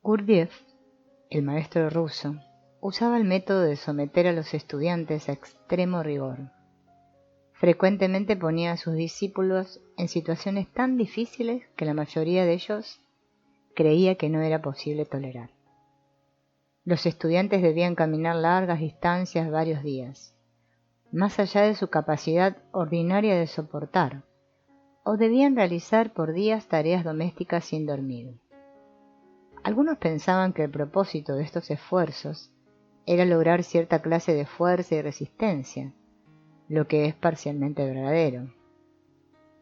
Gurdjieff, el maestro ruso, usaba el método de someter a los estudiantes a extremo rigor. Frecuentemente ponía a sus discípulos en situaciones tan difíciles que la mayoría de ellos creía que no era posible tolerar. Los estudiantes debían caminar largas distancias varios días, más allá de su capacidad ordinaria de soportar, o debían realizar por días tareas domésticas sin dormir. Algunos pensaban que el propósito de estos esfuerzos era lograr cierta clase de fuerza y resistencia, lo que es parcialmente verdadero.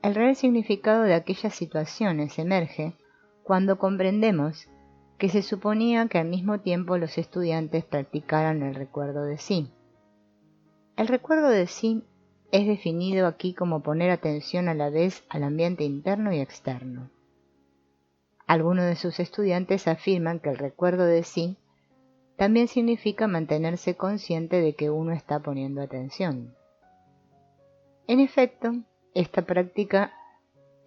El real significado de aquellas situaciones emerge cuando comprendemos que se suponía que al mismo tiempo los estudiantes practicaran el recuerdo de sí. El recuerdo de sí es definido aquí como poner atención a la vez al ambiente interno y externo. Algunos de sus estudiantes afirman que el recuerdo de sí también significa mantenerse consciente de que uno está poniendo atención. En efecto, esta práctica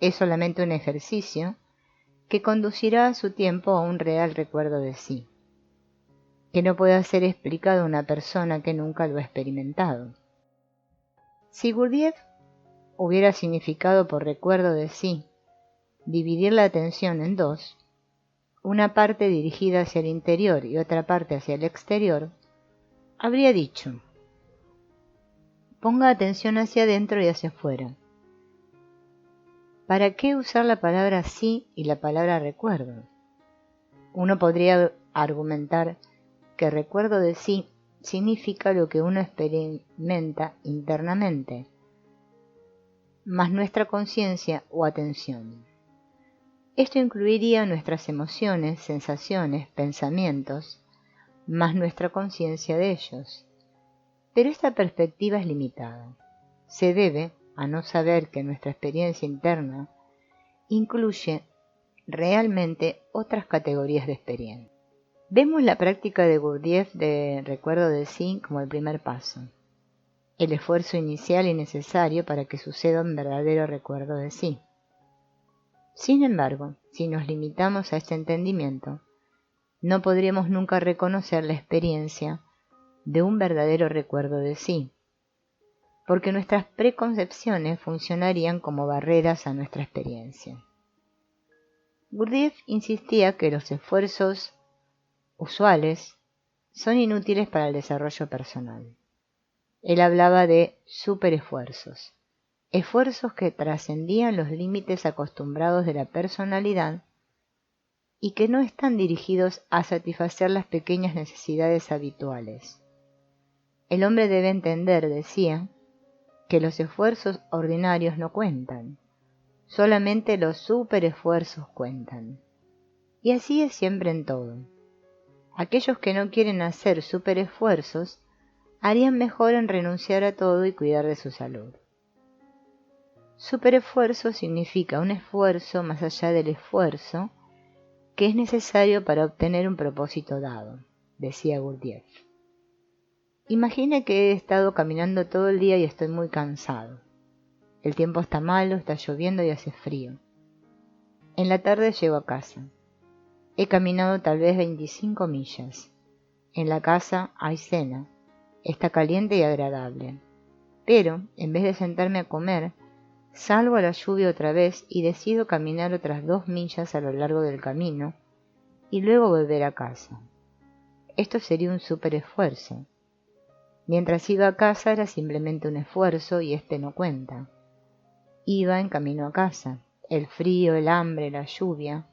es solamente un ejercicio que conducirá a su tiempo a un real recuerdo de sí, que no puede ser explicado a una persona que nunca lo ha experimentado. Si Gurdjieff hubiera significado por recuerdo de sí dividir la atención en dos, una parte dirigida hacia el interior y otra parte hacia el exterior, habría dicho: ponga atención hacia adentro y hacia afuera. ¿Para qué usar la palabra sí y la palabra recuerdo? Uno podría argumentar que recuerdo de sí significa lo que uno experimenta internamente, más nuestra conciencia o atención. Esto incluiría nuestras emociones, sensaciones, pensamientos, más nuestra conciencia de ellos. Pero esta perspectiva es limitada. Se debe a no saber que nuestra experiencia interna incluye realmente otras categorías de experiencia. Vemos la práctica de Gurdjieff de recuerdo de sí como el primer paso, el esfuerzo inicial y necesario para que suceda un verdadero recuerdo de sí. Sin embargo, si nos limitamos a este entendimiento, no podremos nunca reconocer la experiencia de un verdadero recuerdo de sí, porque nuestras preconcepciones funcionarían como barreras a nuestra experiencia. Gurdjieff insistía que los esfuerzos usuales son inútiles para el desarrollo personal. Él hablaba de superesfuerzos, esfuerzos que trascendían los límites acostumbrados de la personalidad y que no están dirigidos a satisfacer las pequeñas necesidades habituales. El hombre debe entender, decía, que los esfuerzos ordinarios no cuentan, solamente los superesfuerzos cuentan. Y así es siempre en todo. Aquellos que no quieren hacer superesfuerzos harían mejor en renunciar a todo y cuidar de su salud. Superesfuerzo significa un esfuerzo más allá del esfuerzo que es necesario para obtener un propósito dado, decía Gurdjieff. Imagine que he estado caminando todo el día y estoy muy cansado. El tiempo está malo, está lloviendo y hace frío. En la tarde llego a casa. He caminado tal vez 25 millas. En la casa hay cena. Está caliente y agradable. Pero, en vez de sentarme a comer, salgo a la lluvia otra vez y decido caminar otras 2 millas a lo largo del camino y luego volver a casa. Esto sería un superesfuerzo. Mientras iba a casa era simplemente un esfuerzo y este no cuenta. Iba en camino a casa. El frío, el hambre, la lluvia,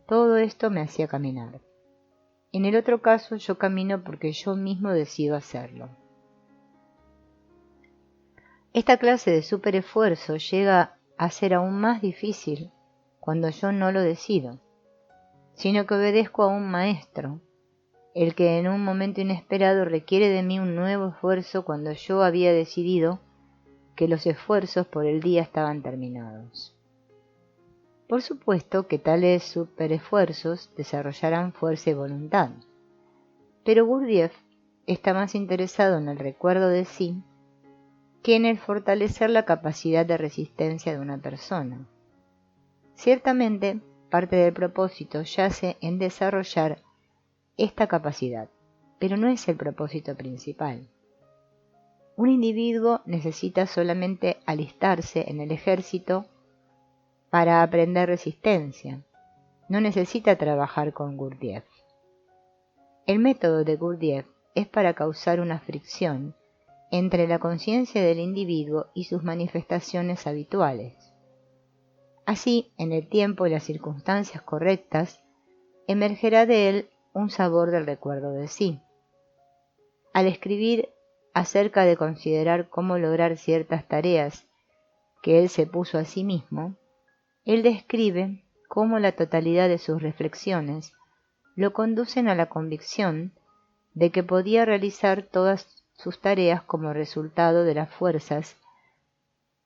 todo esto me hacía caminar. En el otro caso yo camino porque yo mismo decido hacerlo. Esta clase de superesfuerzo llega a ser aún más difícil cuando yo no lo decido, sino que obedezco a un maestro, el que en un momento inesperado requiere de mí un nuevo esfuerzo cuando yo había decidido que los esfuerzos por el día estaban terminados. Por supuesto que tales superesfuerzos desarrollarán fuerza y voluntad, pero Gurdjieff está más interesado en el recuerdo de sí que en el fortalecer la capacidad de resistencia de una persona. Ciertamente, parte del propósito yace en desarrollar esta capacidad, pero no es el propósito principal. Un individuo necesita solamente alistarse en el ejército para aprender resistencia. No necesita trabajar con Gurdjieff. El método de Gurdjieff es para causar una fricción entre la conciencia del individuo y sus manifestaciones habituales. Así, en el tiempo y las circunstancias correctas, emergerá de él un sabor del recuerdo de sí. Al escribir acerca de considerar cómo lograr ciertas tareas que él se puso a sí mismo, él describe cómo la totalidad de sus reflexiones lo conducen a la convicción de que podía realizar todas sus tareas como resultado de las fuerzas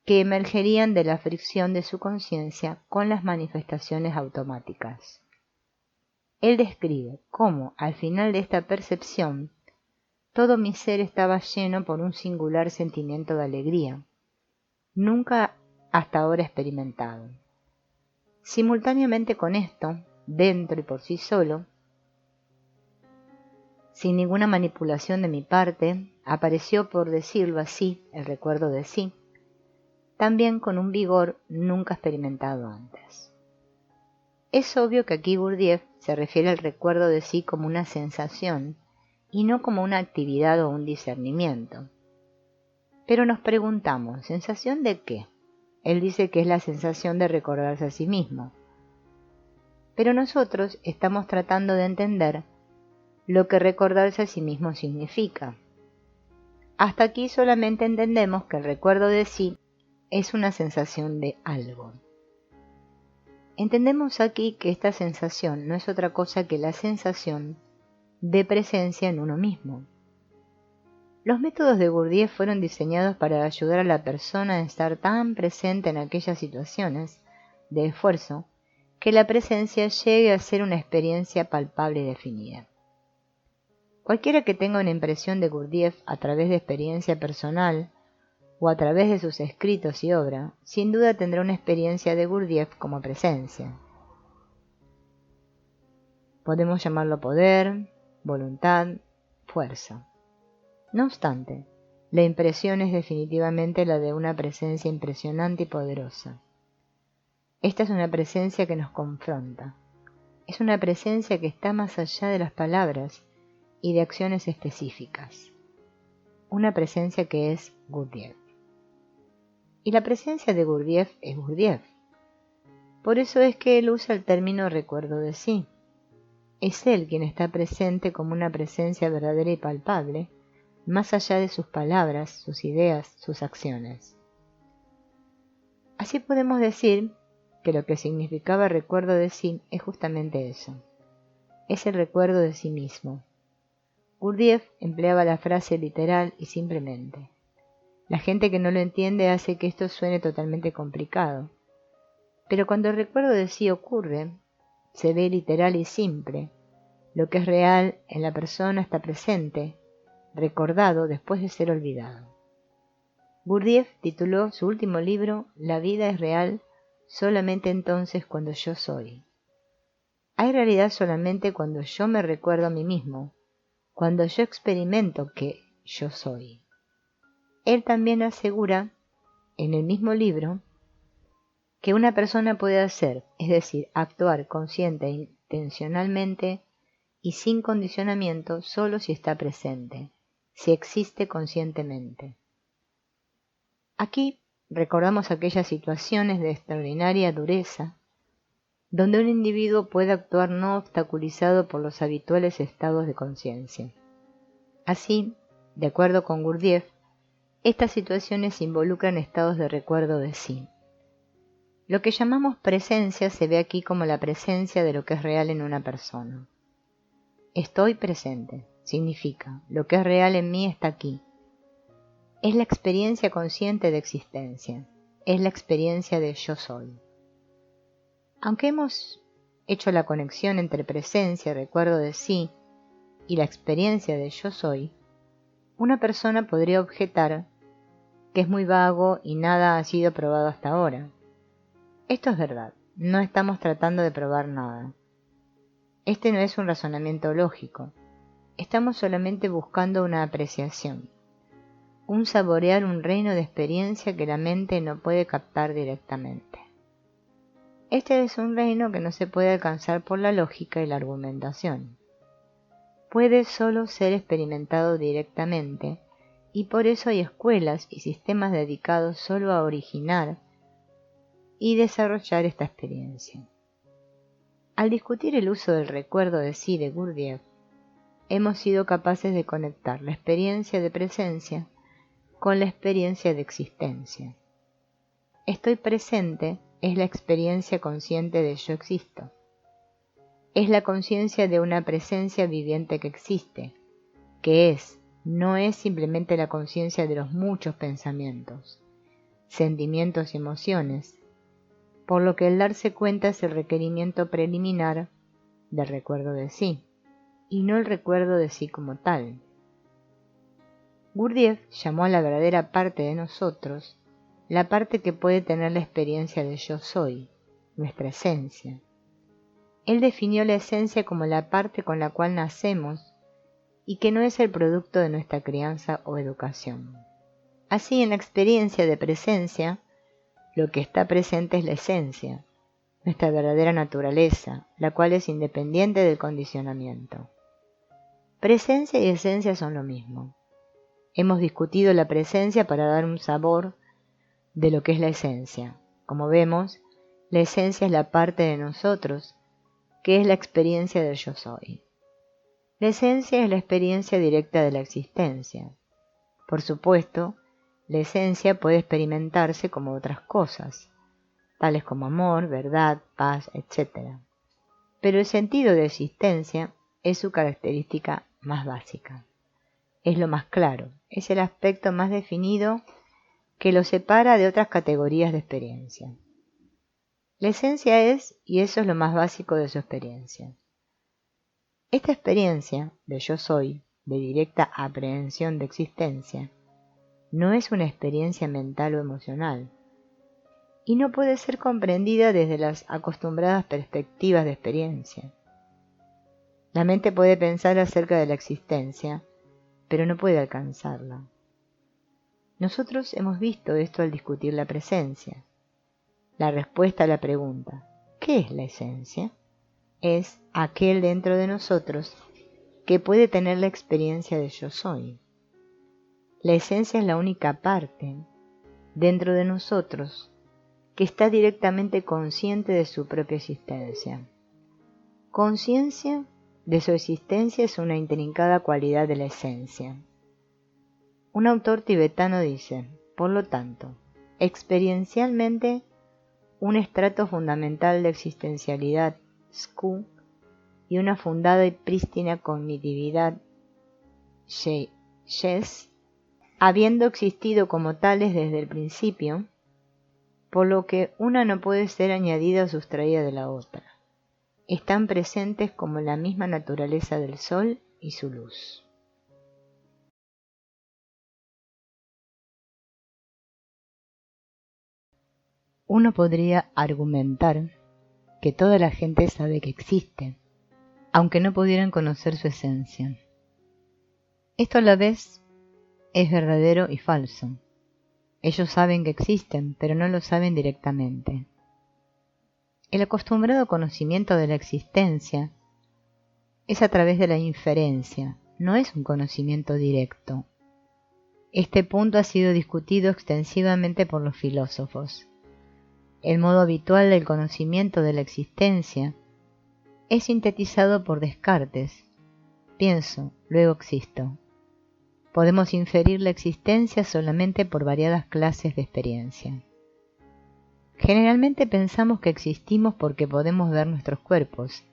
que emergerían de la fricción de su conciencia con las manifestaciones automáticas. Él describe cómo, al final de esta percepción, todo mi ser estaba lleno por un singular sentimiento de alegría, nunca hasta ahora experimentado. Simultáneamente con esto, dentro y por sí solo, sin ninguna manipulación de mi parte, apareció, por decirlo así, el recuerdo de sí, también con un vigor nunca experimentado antes. Es obvio que aquí Gurdjieff se refiere al recuerdo de sí como una sensación y no como una actividad o un discernimiento. Pero nos preguntamos, ¿sensación de qué? Él dice que es la sensación de recordarse a sí mismo. Pero nosotros estamos tratando de entender lo que recordarse a sí mismo significa. Hasta aquí solamente entendemos que el recuerdo de sí es una sensación de algo. Entendemos aquí que esta sensación no es otra cosa que la sensación de presencia en uno mismo. Los métodos de Gurdjieff fueron diseñados para ayudar a la persona a estar tan presente en aquellas situaciones de esfuerzo que la presencia llegue a ser una experiencia palpable y definida. Cualquiera que tenga una impresión de Gurdjieff a través de experiencia personal o a través de sus escritos y obra, sin duda tendrá una experiencia de Gurdjieff como presencia. Podemos llamarlo poder, voluntad, fuerza. No obstante, la impresión es definitivamente la de una presencia impresionante y poderosa. Esta es una presencia que nos confronta. Es una presencia que está más allá de las palabras y de acciones específicas. Una presencia que es Gurdjieff. Y la presencia de Gurdjieff es Gurdjieff. Por eso es que él usa el término recuerdo de sí. Es él quien está presente como una presencia verdadera y palpable, más allá de sus palabras, sus ideas, sus acciones. Así podemos decir que lo que significaba recuerdo de sí es justamente eso. Es el recuerdo de sí mismo. Gurdjieff empleaba la frase literal y simplemente. La gente que no lo entiende hace que esto suene totalmente complicado. Pero cuando el recuerdo de sí ocurre, se ve literal y simple. Lo que es real en la persona está presente, recordado después de ser olvidado. Gurdjieff tituló su último libro La vida es real solamente entonces cuando yo soy. Hay realidad solamente cuando yo me recuerdo a mí mismo, cuando yo experimento que yo soy. Él también asegura, en el mismo libro, que una persona puede hacer, es decir, actuar consciente e intencionalmente y sin condicionamiento solo si está presente, si existe conscientemente. Aquí recordamos aquellas situaciones de extraordinaria dureza, donde un individuo puede actuar no obstaculizado por los habituales estados de conciencia. Así, de acuerdo con Gurdjieff, estas situaciones involucran estados de recuerdo de sí. Lo que llamamos presencia se ve aquí como la presencia de lo que es real en una persona. Estoy presente, significa, lo que es real en mí está aquí. Es la experiencia consciente de existencia, es la experiencia de yo soy. Aunque hemos hecho la conexión entre presencia, recuerdo de sí, y la experiencia de yo soy, una persona podría objetar que es muy vago y nada ha sido probado hasta ahora. Esto es verdad, no estamos tratando de probar nada. Este no es un razonamiento lógico. Estamos solamente buscando una apreciación, un saborear un reino de experiencia que la mente no puede captar directamente. Este es un reino que no se puede alcanzar por la lógica y la argumentación. Puede solo ser experimentado directamente, y por eso hay escuelas y sistemas dedicados solo a originar y desarrollar esta experiencia. Al discutir el uso del recuerdo de sí de Gurdjieff, hemos sido capaces de conectar la experiencia de presencia con la experiencia de existencia. Estoy presente es la experiencia consciente de yo existo. Es la conciencia de una presencia viviente que existe, que no es simplemente la conciencia de los muchos pensamientos, sentimientos y emociones, por lo que el darse cuenta es el requerimiento preliminar del recuerdo de sí, y no el recuerdo de sí como tal. Gurdjieff llamó a la verdadera parte de nosotros la parte que puede tener la experiencia de yo soy, nuestra esencia. Él definió la esencia como la parte con la cual nacemos y que no es el producto de nuestra crianza o educación. Así, en la experiencia de presencia, lo que está presente es la esencia, nuestra verdadera naturaleza, la cual es independiente del condicionamiento. Presencia y esencia son lo mismo. Hemos discutido la presencia para dar un sabor de lo que es la esencia. Como vemos, la esencia es la parte de nosotros, que es la experiencia del yo soy. La esencia es la experiencia directa de la existencia. Por supuesto, la esencia puede experimentarse como otras cosas, tales como amor, verdad, paz, etc. Pero el sentido de existencia es su característica más básica. Es lo más claro, es el aspecto más definido que lo separa de otras categorías de experiencia. La esencia es, y eso es lo más básico de su experiencia. Esta experiencia de yo soy, de directa aprehensión de existencia, no es una experiencia mental o emocional, y no puede ser comprendida desde las acostumbradas perspectivas de experiencia. La mente puede pensar acerca de la existencia, pero no puede alcanzarla. Nosotros hemos visto esto al discutir la presencia. La respuesta a la pregunta, ¿qué es la esencia?, es aquel dentro de nosotros que puede tener la experiencia de yo soy. La esencia es la única parte dentro de nosotros que está directamente consciente de su propia existencia. Conciencia de su existencia es una intrincada cualidad de la esencia. Un autor tibetano dice, por lo tanto, experiencialmente, un estrato fundamental de existencialidad, SKU, y una fundada y prístina cognitividad, YES, habiendo existido como tales desde el principio, por lo que una no puede ser añadida o sustraída de la otra. Están presentes como la misma naturaleza del sol y su luz. Uno podría argumentar que toda la gente sabe que existe, aunque no pudieran conocer su esencia. Esto a la vez es verdadero y falso. Ellos saben que existen, pero no lo saben directamente. El acostumbrado conocimiento de la existencia es a través de la inferencia, no es un conocimiento directo. Este punto ha sido discutido extensivamente por los filósofos. El modo habitual del conocimiento de la existencia es sintetizado por Descartes. Pienso, luego existo. Podemos inferir la existencia solamente por variadas clases de experiencia. Generalmente pensamos que existimos porque podemos ver nuestros cuerpos,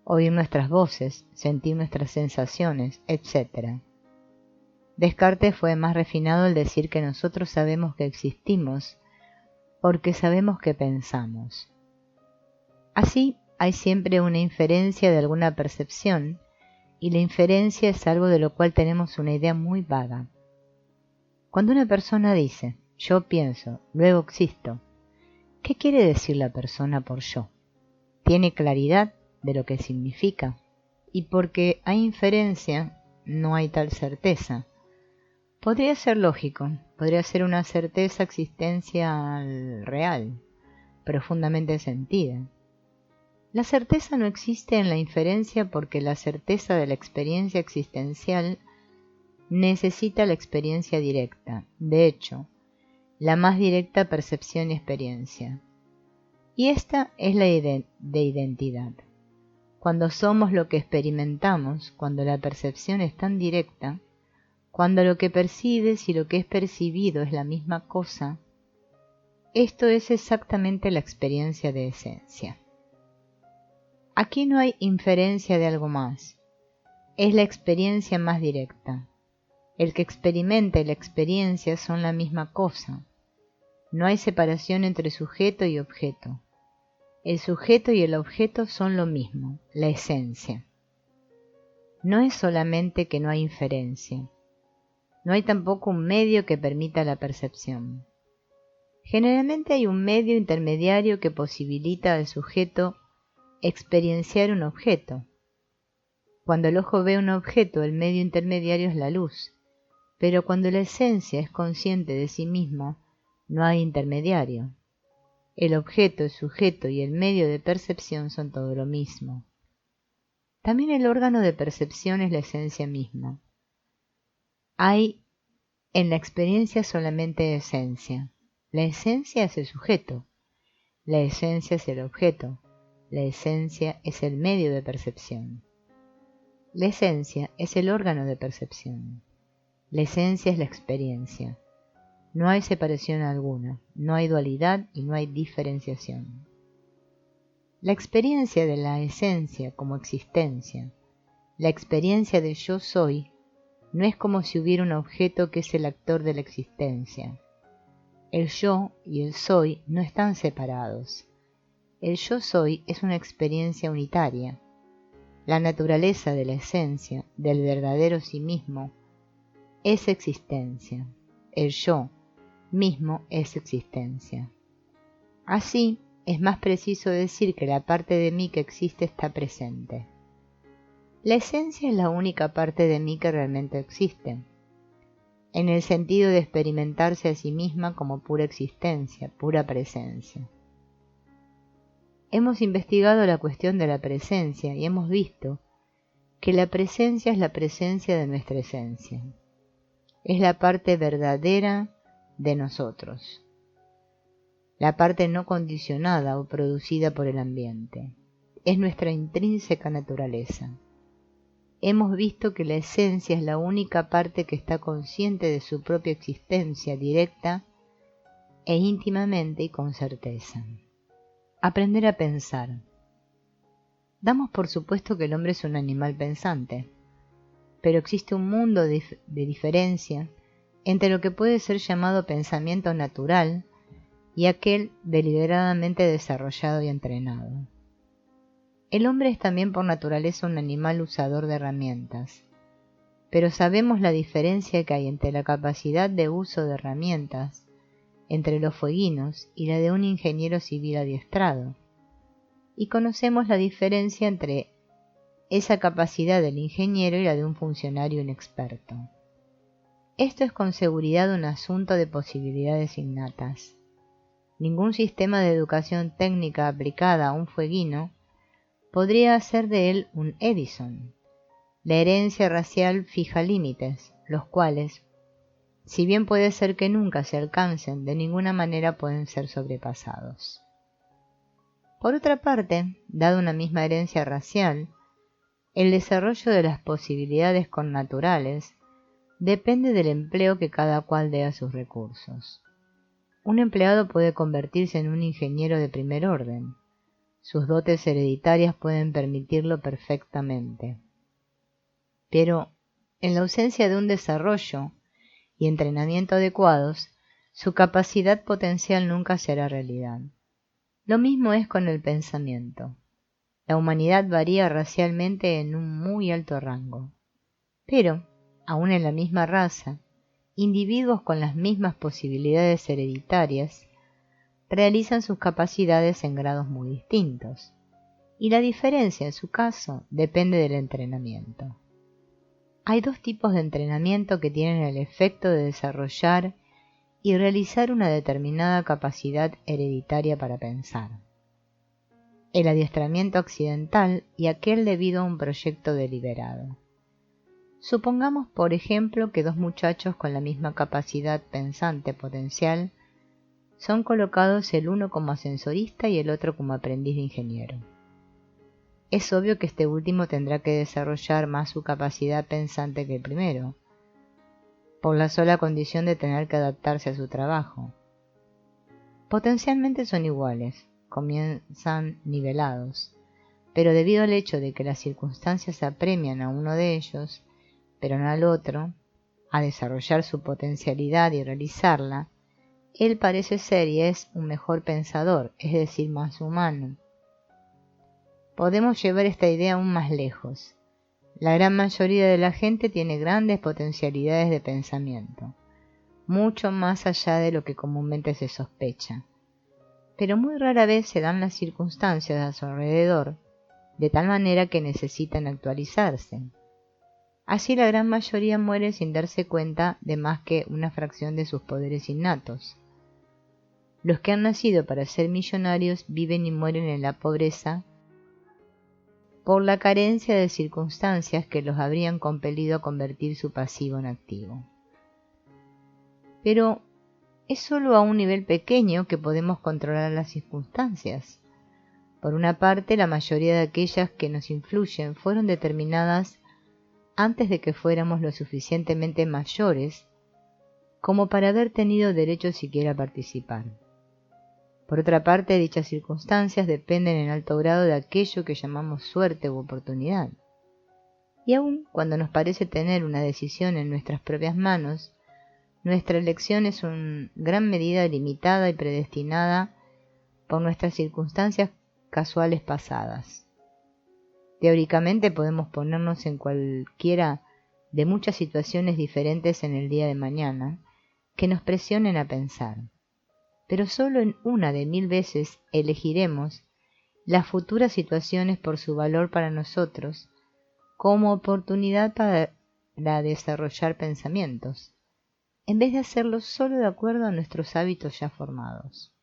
oír nuestras voces, sentir nuestras sensaciones, etc. Descartes fue más refinado al decir que nosotros sabemos que existimos porque sabemos que pensamos. Así, hay siempre una inferencia de alguna percepción, y la inferencia es algo de lo cual tenemos una idea muy vaga. Cuando una persona dice, yo pienso, luego existo, ¿qué quiere decir la persona por yo? ¿Tiene claridad de lo que significa. Y porque hay inferencia, no hay tal certeza. Podría ser lógico, podría ser una certeza existencial real, profundamente sentida. La certeza no existe en la inferencia porque la certeza de la experiencia existencial necesita la experiencia directa, de hecho, la más directa percepción y experiencia. Y esta es la de identidad. Cuando somos lo que experimentamos, cuando la percepción es tan directa, cuando lo que percibes y lo que es percibido es la misma cosa, esto es exactamente la experiencia de esencia. Aquí no hay inferencia de algo más, es la experiencia más directa. El que experimenta y la experiencia son la misma cosa. No hay separación entre sujeto y objeto. El sujeto y el objeto son lo mismo, la esencia. No es solamente que no hay inferencia. No hay tampoco un medio que permita la percepción. Generalmente hay un medio intermediario que posibilita al sujeto experienciar un objeto. Cuando el ojo ve un objeto, el medio intermediario es la luz, pero cuando la esencia es consciente de sí misma, no hay intermediario. El objeto, el sujeto y el medio de percepción son todo lo mismo. También el órgano de percepción es la esencia misma. Hay en la experiencia solamente esencia. La esencia es el sujeto. La esencia es el objeto. La esencia es el medio de percepción. La esencia es el órgano de percepción. La esencia es la experiencia. No hay separación alguna, no hay dualidad y no hay diferenciación. La experiencia de la esencia como existencia, la experiencia de yo soy, no es como si hubiera un objeto que es el actor de la existencia. El yo y el soy no están separados. El yo soy es una experiencia unitaria. La naturaleza de la esencia, del verdadero sí mismo, es existencia. El yo mismo es existencia. Así, es más preciso decir que la parte de mí que existe está presente. La esencia es la única parte de mí que realmente existe, en el sentido de experimentarse a sí misma como pura existencia, pura presencia. Hemos investigado la cuestión de la presencia y hemos visto que la presencia es la presencia de nuestra esencia. Es la parte verdadera de nosotros, la parte no condicionada o producida por el ambiente. Es nuestra intrínseca naturaleza. Hemos visto que la esencia es la única parte que está consciente de su propia existencia directa e íntimamente y con certeza. Aprender a pensar. Damos por supuesto que el hombre es un animal pensante, pero existe un mundo de diferencia entre lo que puede ser llamado pensamiento natural y aquel deliberadamente desarrollado y entrenado. El hombre es también por naturaleza un animal usador de herramientas, pero sabemos la diferencia que hay entre la capacidad de uso de herramientas entre los fueguinos y la de un ingeniero civil adiestrado, y conocemos la diferencia entre esa capacidad del ingeniero y la de un funcionario inexperto. Esto es con seguridad un asunto de posibilidades innatas. Ningún sistema de educación técnica aplicada a un fueguino podría hacer de él un Edison. La herencia racial fija límites, los cuales, si bien puede ser que nunca se alcancen, de ninguna manera pueden ser sobrepasados. Por otra parte, dada una misma herencia racial, el desarrollo de las posibilidades connaturales depende del empleo que cada cual dé a sus recursos. Un empleado puede convertirse en un ingeniero de primer orden. Sus dotes hereditarias pueden permitirlo perfectamente. Pero, en la ausencia de un desarrollo y entrenamiento adecuados, su capacidad potencial nunca se hará realidad. Lo mismo es con el pensamiento. La humanidad varía racialmente en un muy alto rango. Pero, aun en la misma raza, individuos con las mismas posibilidades hereditarias realizan sus capacidades en grados muy distintos. y la diferencia en su caso depende del entrenamiento. Hay dos tipos de entrenamiento que tienen el efecto de desarrollar y realizar una determinada capacidad hereditaria para pensar: el adiestramiento accidental y aquel debido a un proyecto deliberado. Supongamos, por ejemplo, que dos muchachos con la misma capacidad pensante potencial son colocados el uno como ascensorista y el otro como aprendiz de ingeniero. Es obvio que este último tendrá que desarrollar más su capacidad pensante que el primero, por la sola condición de tener que adaptarse a su trabajo. Potencialmente son iguales, comienzan nivelados, pero debido al hecho de que las circunstancias apremian a uno de ellos, pero no al otro, a desarrollar su potencialidad y realizarla, él parece ser y es un mejor pensador, es decir, más humano. Podemos llevar esta idea aún más lejos. La gran mayoría de la gente tiene grandes potencialidades de pensamiento, mucho más allá de lo que comúnmente se sospecha. Pero muy rara vez se dan las circunstancias a su alrededor, de tal manera que necesitan actualizarse. Así la gran mayoría muere sin darse cuenta de más que una fracción de sus poderes innatos. Los que han nacido para ser millonarios viven y mueren en la pobreza por la carencia de circunstancias que los habrían compelido a convertir su pasivo en activo. Pero es solo a un nivel pequeño que podemos controlar las circunstancias. Por una parte, la mayoría de aquellas que nos influyen fueron determinadas antes de que fuéramos lo suficientemente mayores como para haber tenido derecho siquiera a participar. Por otra parte, dichas circunstancias dependen en alto grado de aquello que llamamos suerte u oportunidad. Y aun cuando nos parece tener una decisión en nuestras propias manos, nuestra elección es en gran medida limitada y predestinada por nuestras circunstancias casuales pasadas. Teóricamente podemos ponernos en cualquiera de muchas situaciones diferentes en el día de mañana que nos presionen a pensar, pero solo en una de 1000 veces elegiremos las futuras situaciones por su valor para nosotros como oportunidad para desarrollar pensamientos, en vez de hacerlo solo de acuerdo a nuestros hábitos ya formados.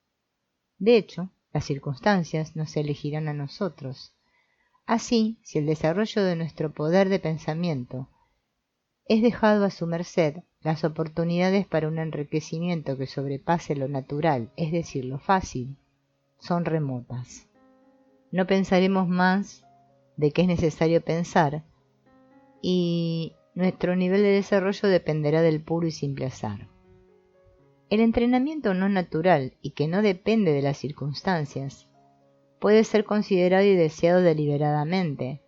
De hecho, las circunstancias nos elegirán a nosotros. Así, si el desarrollo de nuestro poder de pensamiento es dejado a su merced, las oportunidades para un enriquecimiento que sobrepase lo natural, es decir, lo fácil, son remotas. No pensaremos más de que es necesario pensar y nuestro nivel de desarrollo dependerá del puro y simple azar. El entrenamiento no natural y que no depende de las circunstancias puede ser considerado y deseado deliberadamente,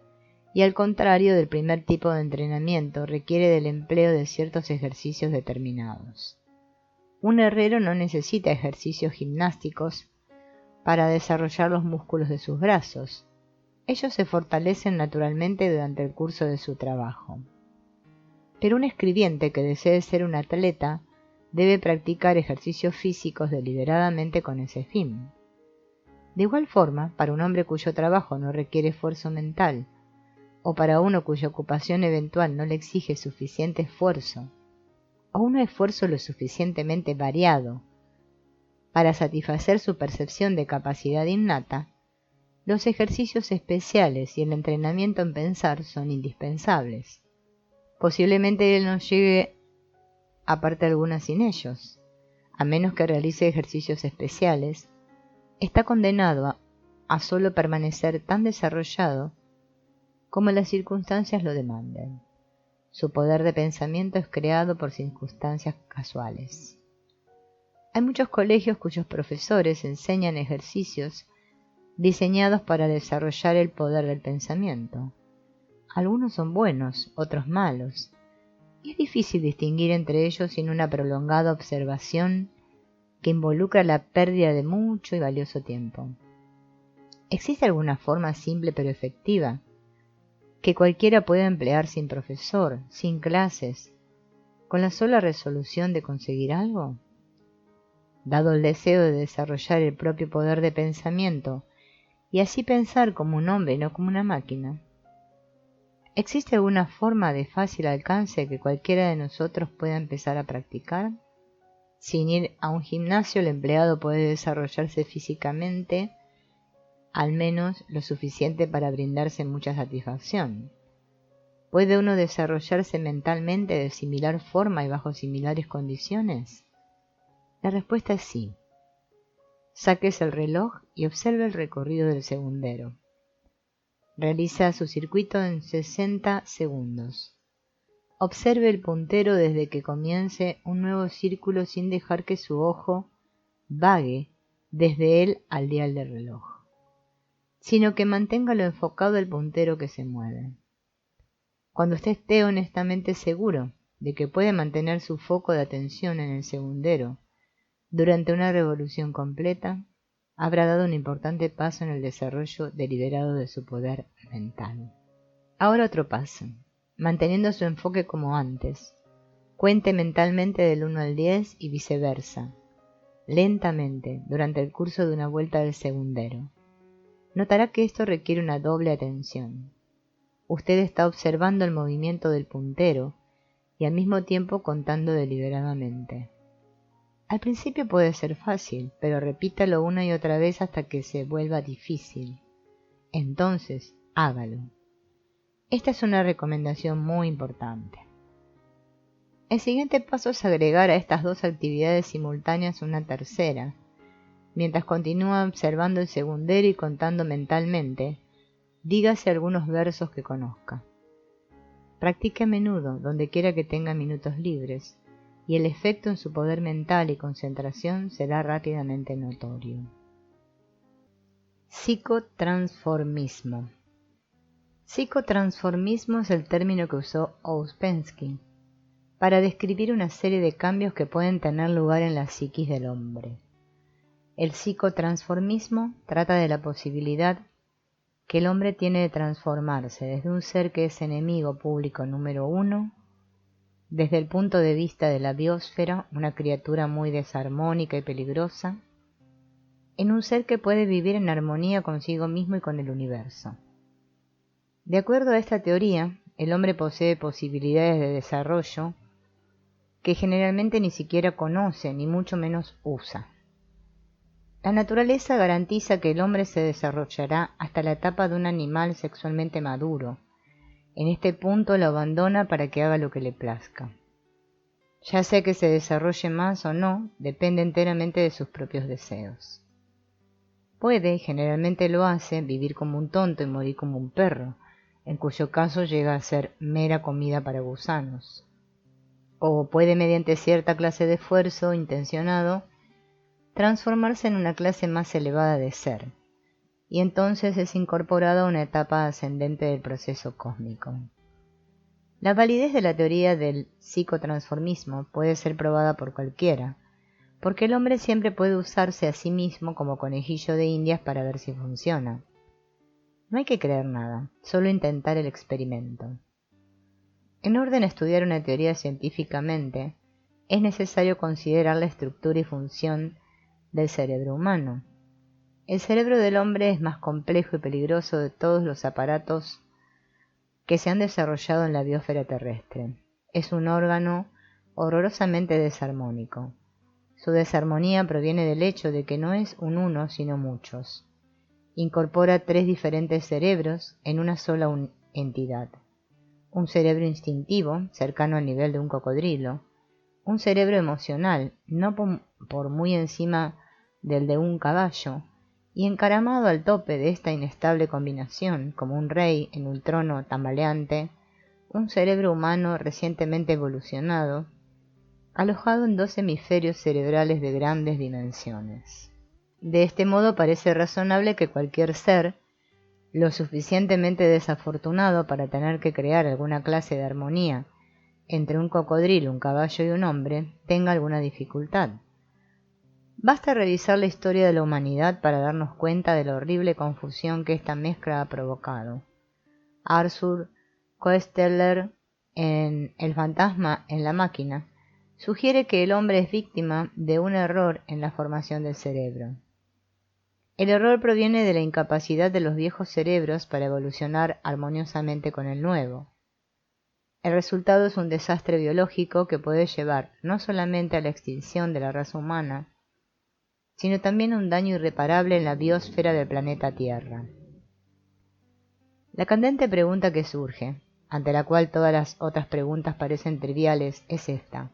y al contrario del primer tipo de entrenamiento requiere del empleo de ciertos ejercicios determinados. Un herrero no necesita ejercicios gimnásticos para desarrollar los músculos de sus brazos. Ellos se fortalecen naturalmente durante el curso de su trabajo. Pero un escribiente que desee ser un atleta debe practicar ejercicios físicos deliberadamente con ese fin. De igual forma, para un hombre cuyo trabajo no requiere esfuerzo mental, o para uno cuya ocupación eventual no le exige suficiente esfuerzo, o un esfuerzo lo suficientemente variado para satisfacer su percepción de capacidad innata, los ejercicios especiales y el entrenamiento en pensar son indispensables. Posiblemente él no llegue a parte alguna sin ellos, a menos que realice ejercicios especiales. Está condenado a solo permanecer tan desarrollado como las circunstancias lo demanden. Su poder de pensamiento es creado por circunstancias casuales. Hay muchos colegios cuyos profesores enseñan ejercicios diseñados para desarrollar el poder del pensamiento. Algunos son buenos, otros malos, y es difícil distinguir entre ellos sin una prolongada observación que involucra la pérdida de mucho y valioso tiempo. ¿Existe alguna forma simple pero efectiva que cualquiera pueda emplear sin profesor, sin clases, con la sola resolución de conseguir algo? Dado el deseo de desarrollar el propio poder de pensamiento y así pensar como un hombre y no como una máquina. ¿Existe alguna forma de fácil alcance que cualquiera de nosotros pueda empezar a practicar? Sin ir a un gimnasio, el empleado puede desarrollarse físicamente, al menos lo suficiente para brindarse mucha satisfacción. ¿Puede uno desarrollarse mentalmente de similar forma y bajo similares condiciones? La respuesta es sí. Sáquese el reloj y observe el recorrido del segundero. Realiza su circuito en 60 segundos. Observe el puntero desde que comience un nuevo círculo sin dejar que su ojo vague desde él al dial del reloj, sino que manténgalo enfocado el puntero que se mueve. Cuando usted esté honestamente seguro de que puede mantener su foco de atención en el segundero durante una revolución completa, habrá dado un importante paso en el desarrollo deliberado de su poder mental. Ahora otro paso. Manteniendo su enfoque como antes, cuente mentalmente del 1 al 10 y viceversa, lentamente, durante el curso de una vuelta del segundero. Notará que esto requiere una doble atención. Usted está observando el movimiento del puntero y al mismo tiempo contando deliberadamente. Al principio puede ser fácil, pero repítalo una y otra vez hasta que se vuelva difícil. Entonces, hágalo. Esta es una recomendación muy importante. El siguiente paso es agregar a estas dos actividades simultáneas una tercera. Mientras continúa observando el segundero y contando mentalmente, dígase algunos versos que conozca. Practique a menudo, donde quiera que tenga minutos libres, y el efecto en su poder mental y concentración será rápidamente notorio. Psicotransformismo. Psicotransformismo es el término que usó Ouspensky para describir una serie de cambios que pueden tener lugar en la psiquis del hombre. El psicotransformismo trata de la posibilidad que el hombre tiene de transformarse desde un ser que es enemigo público número 1, desde el punto de vista de la biosfera, una criatura muy desarmónica y peligrosa, en un ser que puede vivir en armonía consigo mismo y con el universo. De acuerdo a esta teoría, el hombre posee posibilidades de desarrollo que generalmente ni siquiera conoce, ni mucho menos usa. La naturaleza garantiza que el hombre se desarrollará hasta la etapa de un animal sexualmente maduro. En este punto lo abandona para que haga lo que le plazca. Ya sea que se desarrolle más o no, depende enteramente de sus propios deseos. Puede, y generalmente lo hace, vivir como un tonto y morir como un perro, en cuyo caso llega a ser mera comida para gusanos. O puede, mediante cierta clase de esfuerzo intencionado, transformarse en una clase más elevada de ser, y entonces es incorporado a una etapa ascendente del proceso cósmico. La validez de la teoría del psicotransformismo puede ser probada por cualquiera, porque el hombre siempre puede usarse a sí mismo como conejillo de indias para ver si funciona. No hay que creer nada, solo intentar el experimento. En orden a estudiar una teoría científicamente, es necesario considerar la estructura y función del cerebro humano. El cerebro del hombre es más complejo y peligroso de todos los aparatos que se han desarrollado en la biosfera terrestre. Es un órgano horrorosamente desarmónico. Su desarmonía proviene del hecho de que no es un uno, sino muchos. Incorpora 3 diferentes cerebros en una sola entidad. Un cerebro instintivo, cercano al nivel de un cocodrilo. Un cerebro emocional, no por muy encima del de un caballo, y encaramado al tope de esta inestable combinación, como un rey en un trono tambaleante, un cerebro humano recientemente evolucionado, alojado en 2 hemisferios cerebrales de grandes dimensiones. De este modo parece razonable que cualquier ser, lo suficientemente desafortunado para tener que crear alguna clase de armonía entre un cocodrilo, un caballo y un hombre, tenga alguna dificultad. Basta revisar la historia de la humanidad para darnos cuenta de la horrible confusión que esta mezcla ha provocado. Arthur Koestler, en El fantasma en la máquina, sugiere que el hombre es víctima de un error en la formación del cerebro. El error proviene de la incapacidad de los viejos cerebros para evolucionar armoniosamente con el nuevo. El resultado es un desastre biológico que puede llevar no solamente a la extinción de la raza humana, sino también a un daño irreparable en la biosfera del planeta Tierra. La candente pregunta que surge, ante la cual todas las otras preguntas parecen triviales, es esta.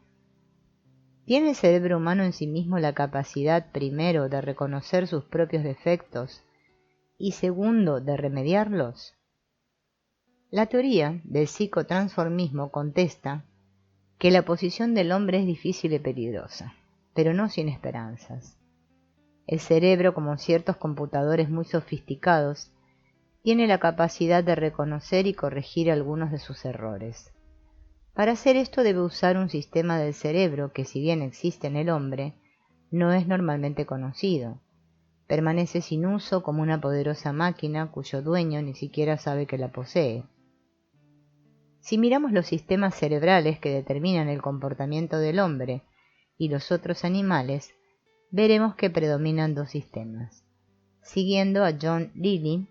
¿Tiene el cerebro humano en sí mismo la capacidad, primero, de reconocer sus propios defectos y, segundo, de remediarlos? La teoría del psicotransformismo contesta que la posición del hombre es difícil y peligrosa, pero no sin esperanzas. El cerebro, como ciertos computadores muy sofisticados, tiene la capacidad de reconocer y corregir algunos de sus errores. Para hacer esto debe usar un sistema del cerebro que, si bien existe en el hombre, no es normalmente conocido. Permanece sin uso como una poderosa máquina cuyo dueño ni siquiera sabe que la posee. Si miramos los sistemas cerebrales que determinan el comportamiento del hombre y los otros animales, veremos que predominan dos sistemas. Siguiendo a John Lilly,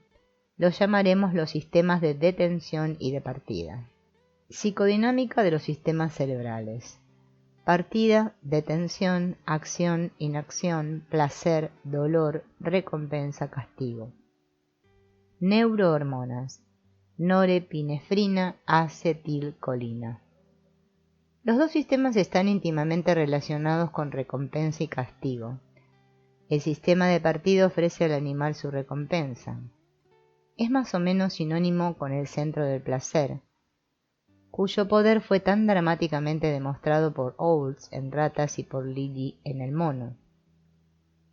los llamaremos los sistemas de detención y de partida. Psicodinámica de los sistemas cerebrales. Partida, detención, acción, inacción, placer, dolor, recompensa, castigo. Neurohormonas. Norepinefrina, acetilcolina. Los dos sistemas están íntimamente relacionados con recompensa y castigo. El sistema de partida ofrece al animal su recompensa. Es más o menos sinónimo con el centro del placer, cuyo poder fue tan dramáticamente demostrado por Olds en ratas y por Lilly en el mono.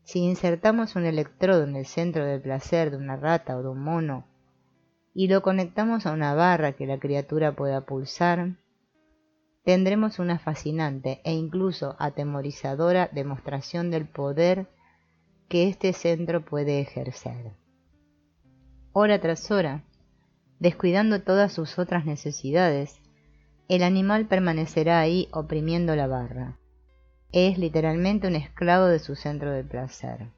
Si insertamos un electrodo en el centro del placer de una rata o de un mono y lo conectamos a una barra que la criatura pueda pulsar, tendremos una fascinante e incluso atemorizadora demostración del poder que este centro puede ejercer. Hora tras hora, descuidando todas sus otras necesidades, el animal permanecerá ahí oprimiendo la barra. Es literalmente un esclavo de su centro de placer.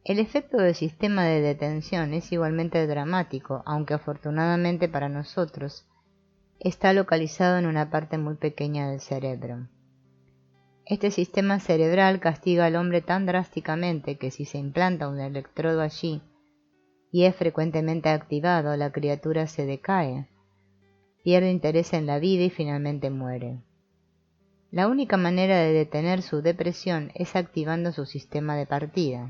El efecto del sistema de detención es igualmente dramático, aunque afortunadamente para nosotros está localizado en una parte muy pequeña del cerebro. Este sistema cerebral castiga al hombre tan drásticamente que si se implanta un electrodo allí y es frecuentemente activado, la criatura se decae, pierde interés en la vida y finalmente muere. La única manera de detener su depresión es activando su sistema de partida.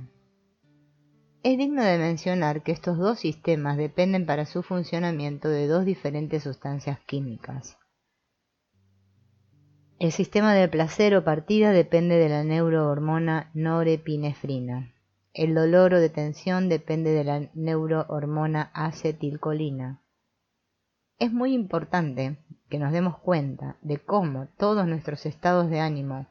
Es digno de mencionar que estos dos sistemas dependen para su funcionamiento de dos diferentes sustancias químicas. El sistema de placer o partida depende de la neurohormona norepinefrina. El dolor o detención depende de la neurohormona acetilcolina. Es muy importante que nos demos cuenta de cómo todos nuestros estados de ánimo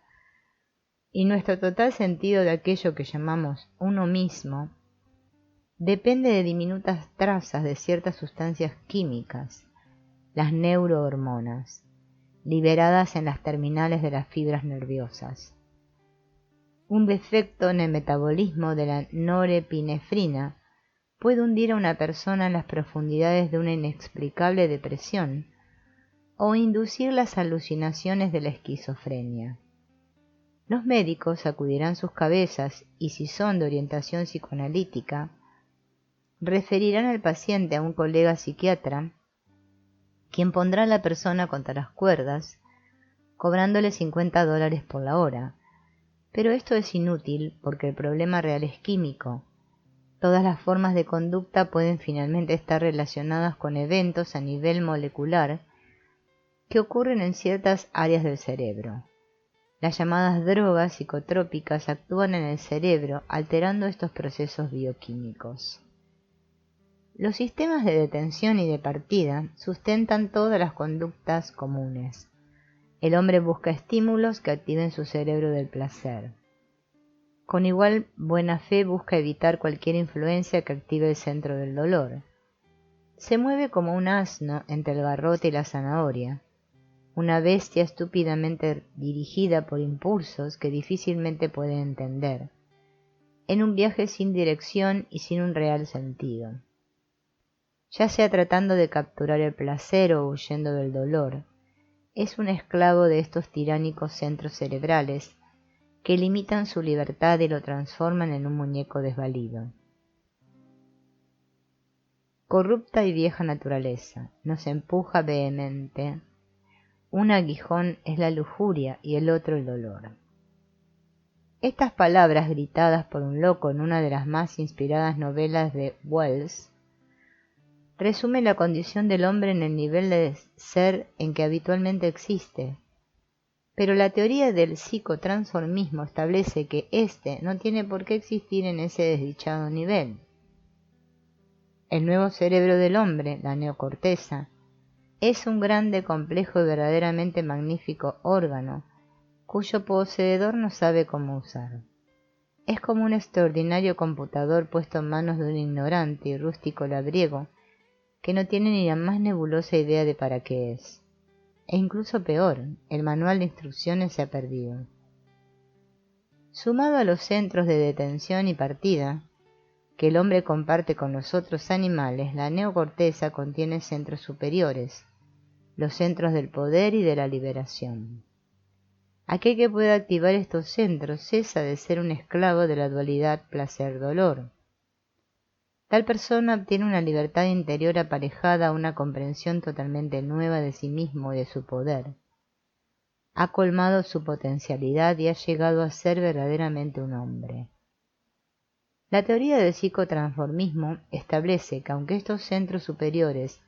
y nuestro total sentido de aquello que llamamos uno mismo depende de diminutas trazas de ciertas sustancias químicas, las neurohormonas, liberadas en las terminales de las fibras nerviosas. Un defecto en el metabolismo de la norepinefrina puede hundir a una persona en las profundidades de una inexplicable depresión o inducir las alucinaciones de la esquizofrenia. Los médicos sacudirán sus cabezas y, si son de orientación psicoanalítica, referirán al paciente a un colega psiquiatra, quien pondrá a la persona contra las cuerdas, cobrándole $50 por la hora. Pero esto es inútil porque el problema real es químico. Todas las formas de conducta pueden finalmente estar relacionadas con eventos a nivel molecular que ocurren en ciertas áreas del cerebro. Las llamadas drogas psicotrópicas actúan en el cerebro alterando estos procesos bioquímicos. Los sistemas de detención y de partida sustentan todas las conductas comunes. El hombre busca estímulos que activen su cerebro del placer. Con igual buena fe busca evitar cualquier influencia que active el centro del dolor. Se mueve como un asno entre el garrote y la zanahoria, una bestia estúpidamente dirigida por impulsos que difícilmente puede entender. en un viaje sin dirección y sin un real sentido. Ya sea tratando de capturar el placer o huyendo del dolor, es un esclavo de estos tiránicos centros cerebrales que limitan su libertad y lo transforman en un muñeco desvalido. Corrupta y vieja naturaleza, nos empuja vehemente. Un aguijón es la lujuria y el otro el dolor. Estas palabras gritadas por un loco en una de las más inspiradas novelas de Wells resumen la condición del hombre en el nivel de ser en que habitualmente existe. Pero la teoría del psicotransformismo establece que éste no tiene por qué existir en ese desdichado nivel. El nuevo cerebro del hombre, la neocorteza, es un grande, complejo y verdaderamente magnífico órgano, cuyo poseedor no sabe cómo usar. Es como un extraordinario computador puesto en manos de un ignorante y rústico labriego que no tiene ni la más nebulosa idea de para qué es. E incluso peor, el manual de instrucciones se ha perdido. Sumado a los centros de detención y partida que el hombre comparte con los otros animales, la neocorteza contiene centros superiores, los centros del poder y de la liberación. Aquel que pueda activar estos centros cesa de ser un esclavo de la dualidad placer-dolor. Tal persona obtiene una libertad interior aparejada a una comprensión totalmente nueva de sí mismo y de su poder. Ha colmado su potencialidad y ha llegado a ser verdaderamente un hombre. La teoría del psicotransformismo establece que aunque estos centros superiores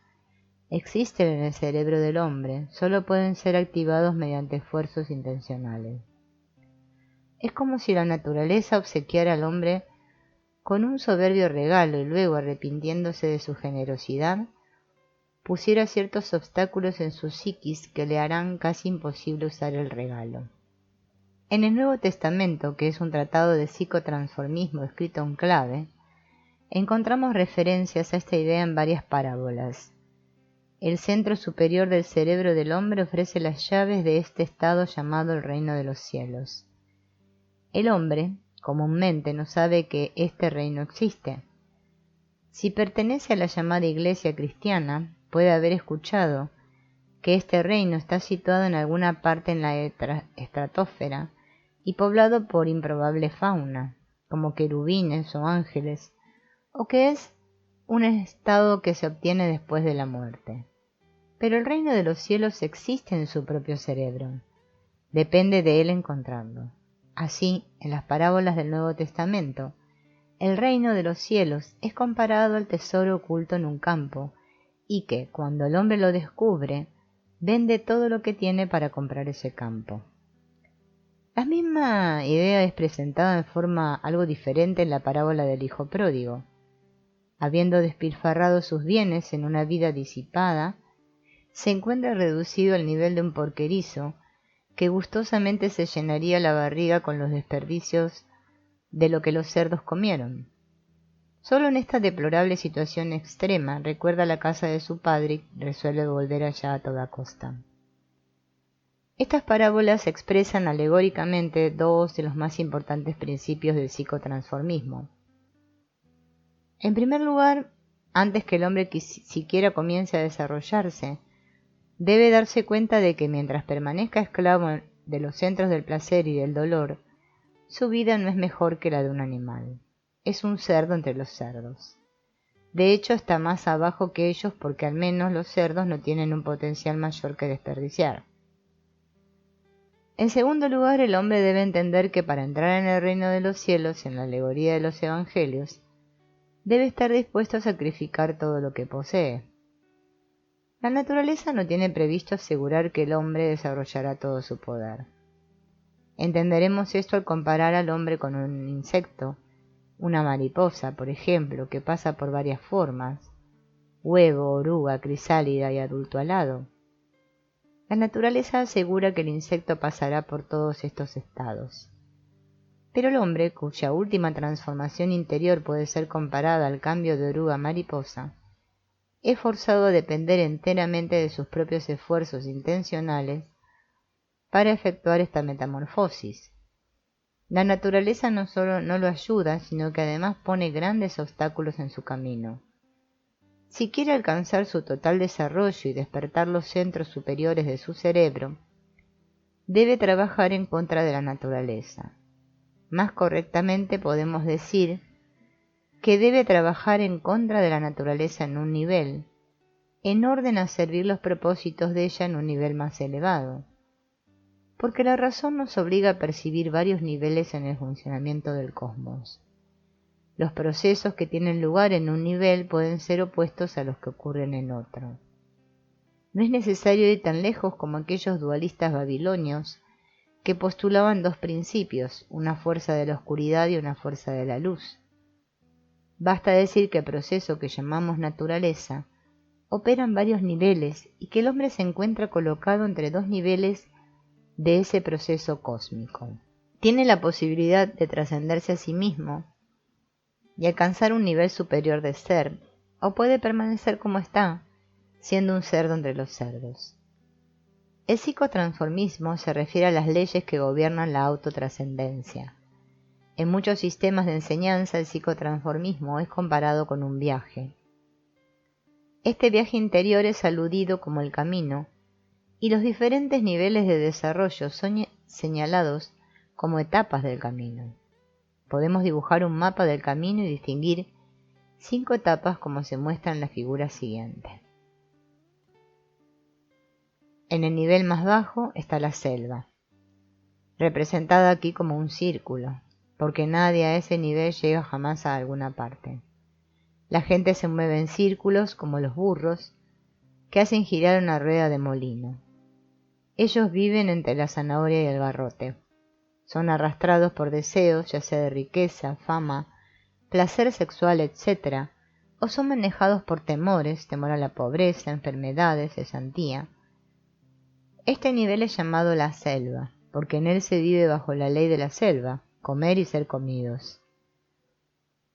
existen en el cerebro del hombre, solo pueden ser activados mediante esfuerzos intencionales. Es como si la naturaleza obsequiara al hombre con un soberbio regalo y luego, arrepintiéndose de su generosidad, pusiera ciertos obstáculos en su psiquis que le harán casi imposible usar el regalo. En el Nuevo Testamento, que es un tratado de psicotransformismo escrito en clave, encontramos referencias a esta idea en varias parábolas. El centro superior del cerebro del hombre ofrece las llaves de este estado llamado el reino de los cielos. El hombre, comúnmente, no sabe que este reino existe. Si pertenece a la llamada Iglesia cristiana, puede haber escuchado que este reino está situado en alguna parte en la estratosfera y poblado por improbable fauna, como querubines o ángeles, o que es un estado que se obtiene después de la muerte. Pero el reino de los cielos existe en su propio cerebro. Depende de él encontrarlo. Así, en las parábolas del Nuevo Testamento, el reino de los cielos es comparado al tesoro oculto en un campo, y que, cuando el hombre lo descubre, vende todo lo que tiene para comprar ese campo. La misma idea es presentada en forma algo diferente en la parábola del hijo pródigo. Habiendo despilfarrado sus bienes en una vida disipada, se encuentra reducido al nivel de un porquerizo que gustosamente se llenaría la barriga con los desperdicios de lo que los cerdos comieron. Solo en esta deplorable situación extrema recuerda la casa de su padre y resuelve volver allá a toda costa. Estas parábolas expresan alegóricamente dos de los más importantes principios del psicotransformismo. En primer lugar, antes que el hombre siquiera comience a desarrollarse, debe darse cuenta de que mientras permanezca esclavo de los centros del placer y del dolor, su vida no es mejor que la de un animal. Es un cerdo entre los cerdos. De hecho, está más abajo que ellos porque al menos los cerdos no tienen un potencial mayor que desperdiciar. En segundo lugar, el hombre debe entender que para entrar en el reino de los cielos, en la alegoría de los evangelios, debe estar dispuesto a sacrificar todo lo que posee. La naturaleza no tiene previsto asegurar que el hombre desarrollará todo su poder. Entenderemos esto al comparar al hombre con un insecto, una mariposa, por ejemplo, que pasa por varias formas: huevo, oruga, crisálida y adulto alado. La naturaleza asegura que el insecto pasará por todos estos estados. Pero el hombre, cuya última transformación interior puede ser comparada al cambio de oruga a mariposa, es forzado a depender enteramente de sus propios esfuerzos intencionales para efectuar esta metamorfosis. La naturaleza no solo no lo ayuda, sino que además pone grandes obstáculos en su camino. Si quiere alcanzar su total desarrollo y despertar los centros superiores de su cerebro, debe trabajar en contra de la naturaleza. Más correctamente podemos decir que debe trabajar en contra de la naturaleza en un nivel, en orden a servir los propósitos de ella en un nivel más elevado. Porque la razón nos obliga a percibir varios niveles en el funcionamiento del cosmos. Los procesos que tienen lugar en un nivel pueden ser opuestos a los que ocurren en otro. No es necesario ir tan lejos como aquellos dualistas babilonios que postulaban dos principios, una fuerza de la oscuridad y una fuerza de la luz. Basta decir que el proceso que llamamos naturaleza opera en varios niveles y que el hombre se encuentra colocado entre dos niveles de ese proceso cósmico. Tiene la posibilidad de trascenderse a sí mismo y alcanzar un nivel superior de ser, o puede permanecer como está, siendo un cerdo entre los cerdos. El psicotransformismo se refiere a las leyes que gobiernan la autotrascendencia. En muchos sistemas de enseñanza el psicotransformismo es comparado con un viaje. Este viaje interior es aludido como el camino, y los diferentes niveles de desarrollo son señalados como etapas del camino. Podemos dibujar un mapa del camino y distinguir 5 etapas como se muestra en la figura siguiente. En el nivel más bajo está la selva, representada aquí como un círculo, porque nadie a ese nivel llega jamás a alguna parte. La gente se mueve en círculos como los burros, que hacen girar una rueda de molino. Ellos viven entre la zanahoria y el garrote. Son arrastrados por deseos, ya sea de riqueza, fama, placer sexual, etc., o son manejados por temores, temor a la pobreza, enfermedades, cesantía. Este nivel es llamado la selva, porque en él se vive bajo la ley de la selva, comer y ser comidos.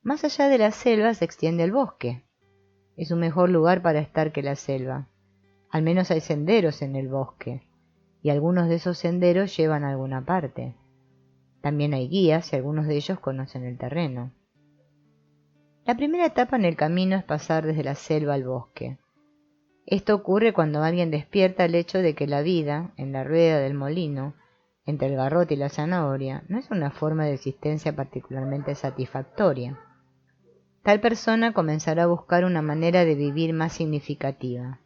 Más allá de la selva se extiende el bosque. Es un mejor lugar para estar que la selva. Al menos hay senderos en el bosque, y algunos de esos senderos llevan a alguna parte. También hay guías y algunos de ellos conocen el terreno. La primera etapa en el camino es pasar desde la selva al bosque. Esto ocurre cuando alguien despierta el hecho de que la vida, en la rueda del molino, entre el garrote y la zanahoria, no es una forma de existencia particularmente satisfactoria. Tal persona comenzará a buscar una manera de vivir más significativa.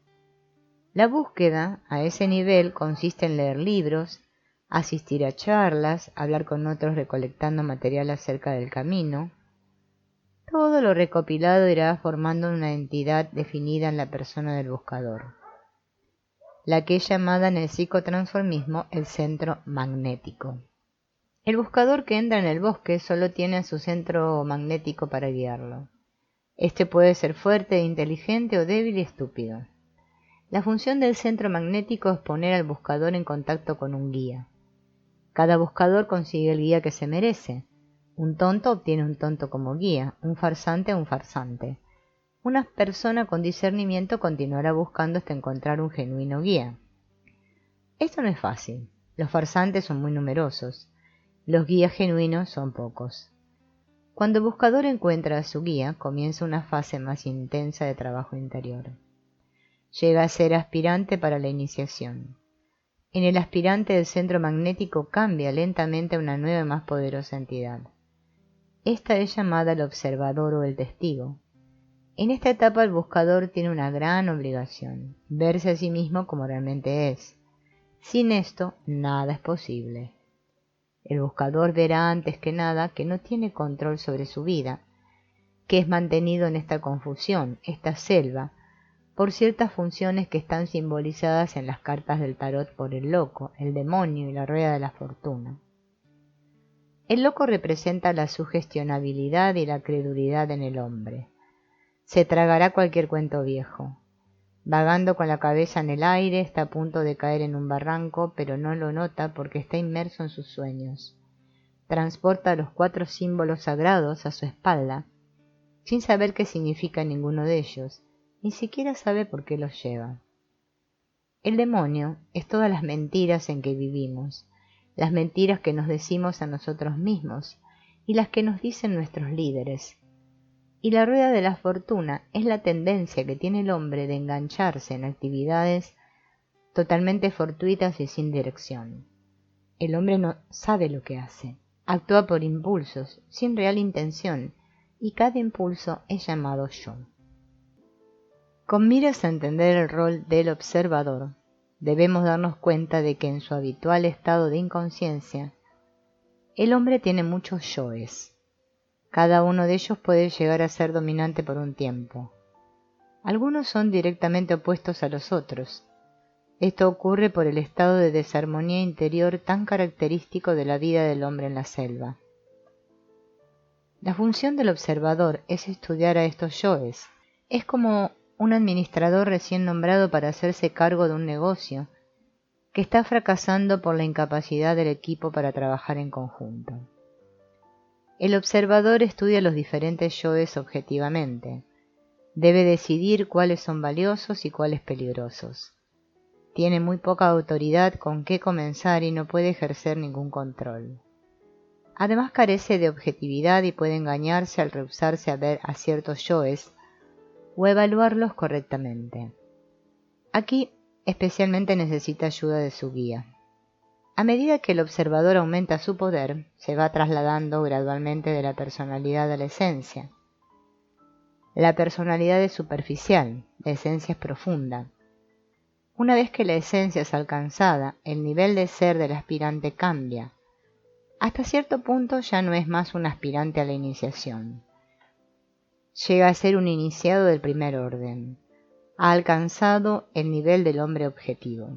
La búsqueda a ese nivel consiste en leer libros, asistir a charlas, hablar con otros recolectando material acerca del camino. Todo lo recopilado irá formando una entidad definida en la persona del buscador, la que es llamada en el psicotransformismo el centro magnético. El buscador que entra en el bosque solo tiene a su centro magnético para guiarlo. Este puede ser fuerte, inteligente o débil y estúpido. La función del centro magnético es poner al buscador en contacto con un guía. Cada buscador consigue el guía que se merece. Un tonto obtiene un tonto como guía, un farsante un farsante. Una persona con discernimiento continuará buscando hasta encontrar un genuino guía. Esto no es fácil. Los farsantes son muy numerosos. Los guías genuinos son pocos. Cuando el buscador encuentra a su guía, comienza una fase más intensa de trabajo interior. Llega a ser aspirante para la iniciación. En el aspirante del centro magnético cambia lentamente a una nueva y más poderosa entidad. Esta es llamada el observador o el testigo. En esta etapa el buscador tiene una gran obligación, verse a sí mismo como realmente es. Sin esto, nada es posible. El buscador verá antes que nada que no tiene control sobre su vida, que es mantenido en esta confusión, esta selva, por ciertas funciones que están simbolizadas en las cartas del tarot por el loco, el demonio y la rueda de la fortuna. El loco representa la sugestionabilidad y la credulidad en el hombre. Se tragará cualquier cuento viejo. Vagando con la cabeza en el aire, está a punto de caer en un barranco, pero no lo nota porque está inmerso en sus sueños. Transporta los 4 símbolos sagrados a su espalda, sin saber qué significa ninguno de ellos, ni siquiera sabe por qué los lleva. El demonio es todas las mentiras en que vivimos, las mentiras que nos decimos a nosotros mismos y las que nos dicen nuestros líderes. Y la rueda de la fortuna es la tendencia que tiene el hombre de engancharse en actividades totalmente fortuitas y sin dirección. El hombre no sabe lo que hace, actúa por impulsos, sin real intención, y cada impulso es llamado yo. Con miras a entender el rol del observador, debemos darnos cuenta de que en su habitual estado de inconsciencia, el hombre tiene muchos yoes. Cada uno de ellos puede llegar a ser dominante por un tiempo. Algunos son directamente opuestos a los otros. Esto ocurre por el estado de desarmonía interior tan característico de la vida del hombre en la selva. La función del observador es estudiar a estos yoes. Es como un administrador recién nombrado para hacerse cargo de un negocio que está fracasando por la incapacidad del equipo para trabajar en conjunto. El observador estudia los diferentes yoes objetivamente. Debe decidir cuáles son valiosos y cuáles peligrosos. Tiene muy poca autoridad con qué comenzar y no puede ejercer ningún control. Además carece de objetividad y puede engañarse al rehusarse a ver a ciertos yoes o evaluarlos correctamente. Aquí especialmente necesita ayuda de su guía. A medida que el observador aumenta su poder, se va trasladando gradualmente de la personalidad a la esencia. La personalidad es superficial, la esencia es profunda. Una vez que la esencia es alcanzada, el nivel de ser del aspirante cambia. Hasta cierto punto ya no es más un aspirante a la iniciación. Llega a ser un iniciado del primer orden. Ha alcanzado el nivel del hombre objetivo.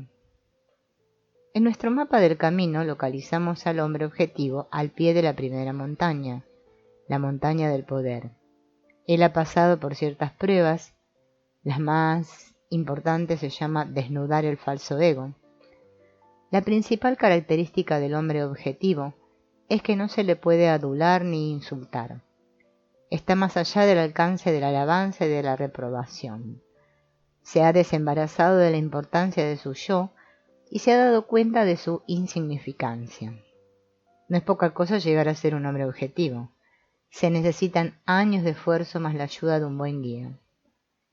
En nuestro mapa del camino localizamos al hombre objetivo al pie de la primera montaña, la montaña del poder. Él ha pasado por ciertas pruebas, las más importantes se llama desnudar el falso ego. La principal característica del hombre objetivo es que no se le puede adular ni insultar. Está más allá del alcance de la alabanza y de la reprobación. Se ha desembarazado de la importancia de su yo y se ha dado cuenta de su insignificancia. No es poca cosa llegar a ser un hombre objetivo. Se necesitan años de esfuerzo más la ayuda de un buen guía.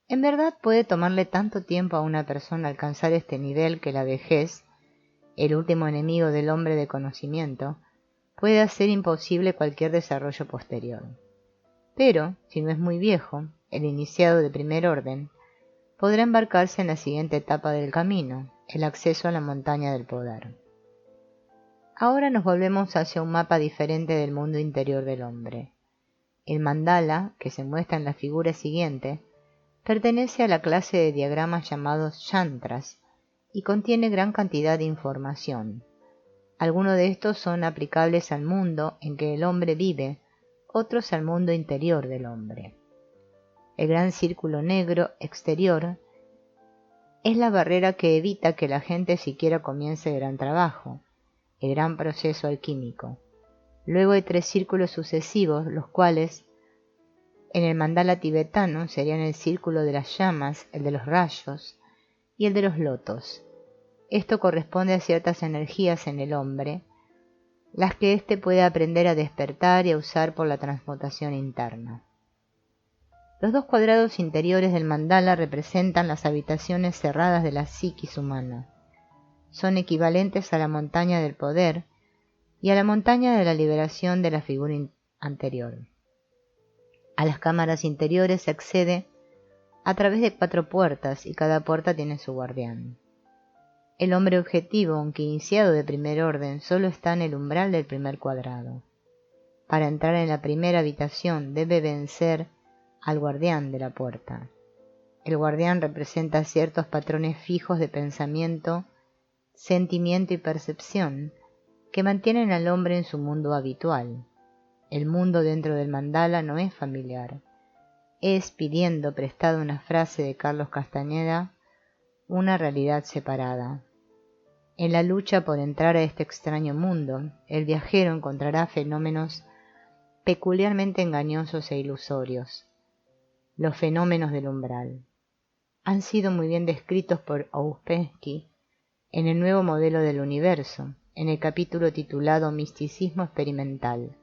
En verdad puede tomarle tanto tiempo a una persona alcanzar este nivel que la vejez, el último enemigo del hombre de conocimiento, puede hacer imposible cualquier desarrollo posterior. Pero, si no es muy viejo, el iniciado de primer orden, podrá embarcarse en la siguiente etapa del camino, el acceso a la montaña del poder. Ahora nos volvemos hacia un mapa diferente del mundo interior del hombre. El mandala, que se muestra en la figura siguiente, pertenece a la clase de diagramas llamados yantras y contiene gran cantidad de información. Algunos de estos son aplicables al mundo en que el hombre vive, otros al mundo interior del hombre. El gran círculo negro exterior es la barrera que evita que la gente siquiera comience el gran trabajo, el gran proceso alquímico. Luego hay 3 círculos sucesivos, los cuales en el mandala tibetano serían el círculo de las llamas, el de los rayos y el de los lotos. Esto corresponde a ciertas energías en el hombre, las que éste puede aprender a despertar y a usar por la transmutación interna. Los 2 cuadrados interiores del mandala representan las habitaciones cerradas de la psiquis humana. Son equivalentes a la montaña del poder y a la montaña de la liberación de la figura anterior. A las cámaras interiores se accede a través de 4 puertas y cada puerta tiene su guardián. El hombre objetivo, aunque iniciado de primer orden, solo está en el umbral del primer cuadrado. Para entrar en la primera habitación debe vencer al guardián de la puerta. El guardián representa ciertos patrones fijos de pensamiento, sentimiento y percepción que mantienen al hombre en su mundo habitual. El mundo dentro del mandala no es familiar. Es, pidiendo prestado una frase de Carlos Castañeda, una realidad separada. En la lucha por entrar a este extraño mundo, el viajero encontrará fenómenos peculiarmente engañosos e ilusorios. Los fenómenos del umbral han sido muy bien descritos por Ouspensky en el nuevo modelo del universo, en el capítulo titulado Misticismo experimental.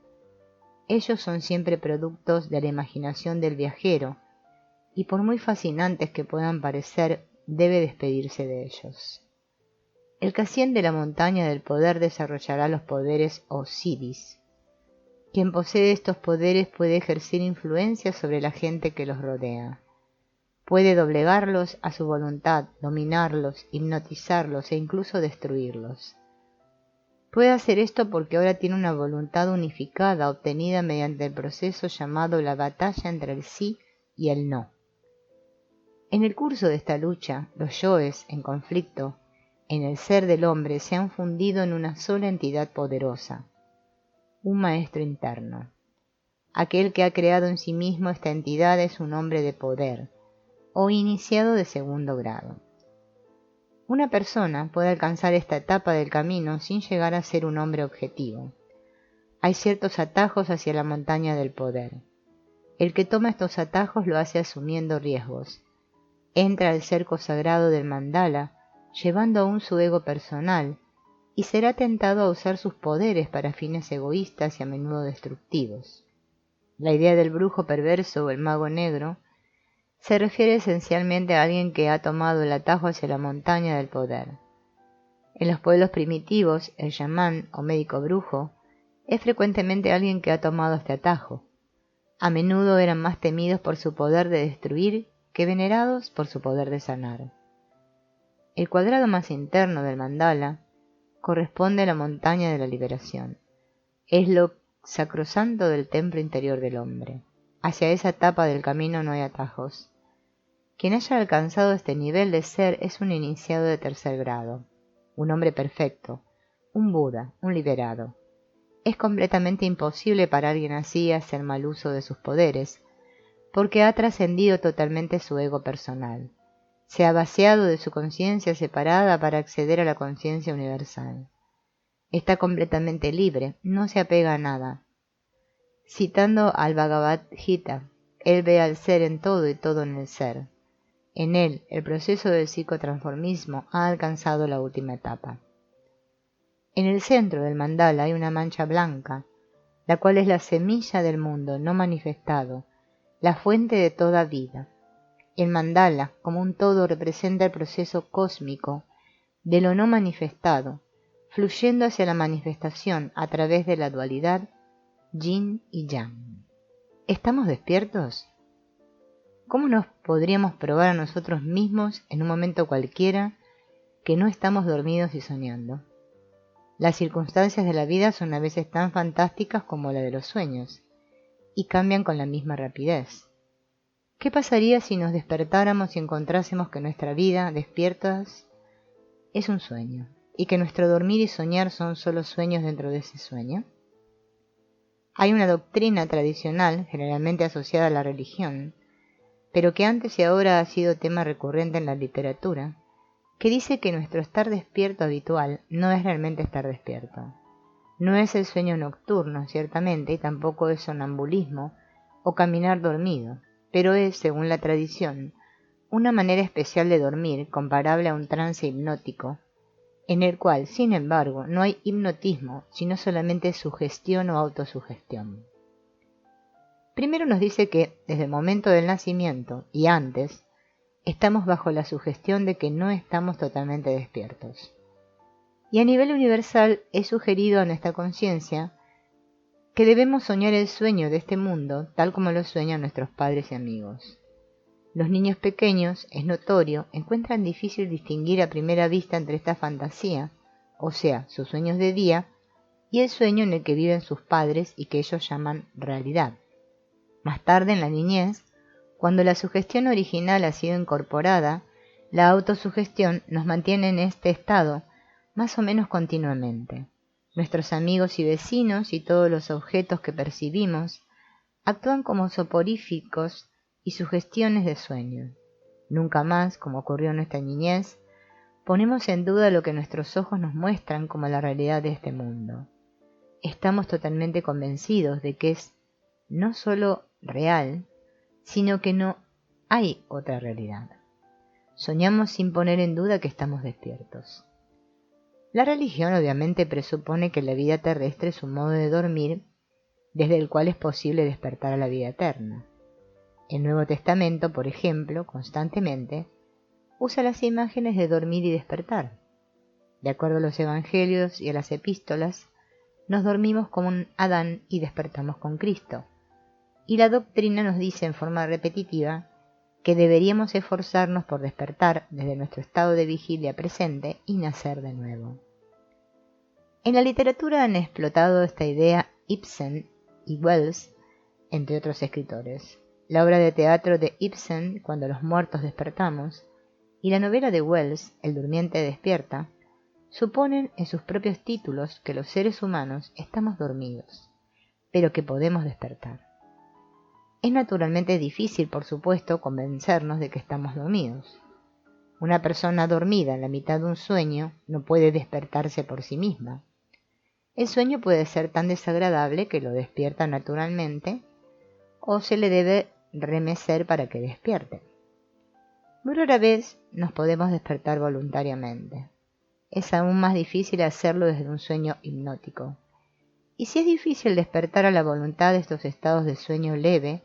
Ellos son siempre productos de la imaginación del viajero, y por muy fascinantes que puedan parecer, debe despedirse de ellos. El que asciende la montaña del poder desarrollará los poderes o siddhis. Quien posee estos poderes puede ejercer influencia sobre la gente que los rodea. Puede doblegarlos a su voluntad, dominarlos, hipnotizarlos e incluso destruirlos. Puede hacer esto porque ahora tiene una voluntad unificada obtenida mediante el proceso llamado la batalla entre el sí y el no. En el curso de esta lucha, los yoes en conflicto en el ser del hombre se han fundido en una sola entidad poderosa, un maestro interno. Aquel que ha creado en sí mismo esta entidad es un hombre de poder, o iniciado de segundo grado. Una persona puede alcanzar esta etapa del camino sin llegar a ser un hombre objetivo. Hay ciertos atajos hacia la montaña del poder. El que toma estos atajos lo hace asumiendo riesgos. Entra al cerco sagrado del mandala, llevando aún su ego personal, y será tentado a usar sus poderes para fines egoístas y a menudo destructivos. La idea del brujo perverso o el mago negro se refiere esencialmente a alguien que ha tomado el atajo hacia la montaña del poder. En los pueblos primitivos, el chamán o médico brujo es frecuentemente alguien que ha tomado este atajo. A menudo eran más temidos por su poder de destruir que venerados por su poder de sanar. El cuadrado más interno del mandala corresponde a la montaña de la liberación. Es lo sacrosanto del templo interior del hombre. Hacia esa etapa del camino no hay atajos. Quien haya alcanzado este nivel de ser es un iniciado de tercer grado, un hombre perfecto, un Buda, un liberado. Es completamente imposible para alguien así hacer mal uso de sus poderes, porque ha trascendido totalmente su ego personal. Se ha vaciado de su conciencia separada para acceder a la conciencia universal. Está completamente libre, no se apega a nada. Citando al Bhagavad Gita, él ve al ser en todo y todo en el ser. En él, el proceso del psicotransformismo ha alcanzado la última etapa. En el centro del mandala hay una mancha blanca, la cual es la semilla del mundo no manifestado, la fuente de toda vida. El mandala, como un todo, representa el proceso cósmico de lo no manifestado, fluyendo hacia la manifestación a través de la dualidad yin y yang. ¿Estamos despiertos? ¿Cómo nos podríamos probar a nosotros mismos en un momento cualquiera que no estamos dormidos y soñando? Las circunstancias de la vida son a veces tan fantásticas como la de los sueños, y cambian con la misma rapidez. ¿Qué pasaría si nos despertáramos y encontrásemos que nuestra vida, despiertas, es un sueño, y que nuestro dormir y soñar son solo sueños dentro de ese sueño? Hay una doctrina tradicional, generalmente asociada a la religión, pero que antes y ahora ha sido tema recurrente en la literatura, que dice que nuestro estar despierto habitual no es realmente estar despierto. No es el sueño nocturno, ciertamente, y tampoco es sonambulismo o caminar dormido, pero es, según la tradición, una manera especial de dormir comparable a un trance hipnótico, en el cual, sin embargo, no hay hipnotismo, sino solamente sugestión o autosugestión. Primero nos dice que, desde el momento del nacimiento y antes, estamos bajo la sugestión de que no estamos totalmente despiertos. Y a nivel universal es sugerido a nuestra conciencia que debemos soñar el sueño de este mundo tal como lo sueñan nuestros padres y amigos. Los niños pequeños, es notorio, encuentran difícil distinguir a primera vista entre esta fantasía, o sea, sus sueños de día, y el sueño en el que viven sus padres y que ellos llaman realidad. Más tarde, en la niñez, cuando la sugestión original ha sido incorporada, la autosugestión nos mantiene en este estado más o menos continuamente. Nuestros amigos y vecinos y todos los objetos que percibimos actúan como soporíficos y sugestiones de sueño. Nunca más, como ocurrió en nuestra niñez, ponemos en duda lo que nuestros ojos nos muestran como la realidad de este mundo. Estamos totalmente convencidos de que es no solo real, sino que no hay otra realidad. Soñamos sin poner en duda que estamos despiertos. La religión obviamente presupone que la vida terrestre es un modo de dormir desde el cual es posible despertar a la vida eterna. El Nuevo Testamento, por ejemplo, constantemente usa las imágenes de dormir y despertar. De acuerdo a los evangelios y a las epístolas, nos dormimos como un Adán y despertamos con Cristo. Y la doctrina nos dice en forma repetitiva que deberíamos esforzarnos por despertar desde nuestro estado de vigilia presente y nacer de nuevo. En la literatura han explotado esta idea Ibsen y Wells, entre otros escritores. La obra de teatro de Ibsen, Cuando los muertos despertamos, y la novela de Wells, El durmiente despierta, suponen en sus propios títulos que los seres humanos estamos dormidos, pero que podemos despertar. Es naturalmente difícil, por supuesto, convencernos de que estamos dormidos. Una persona dormida en la mitad de un sueño no puede despertarse por sí misma. El sueño puede ser tan desagradable que lo despierta naturalmente, o se le debe remecer para que despierte. Muy rara vez nos podemos despertar voluntariamente. Es aún más difícil hacerlo desde un sueño hipnótico. Y si es difícil despertar a la voluntad de estos estados de sueño leve,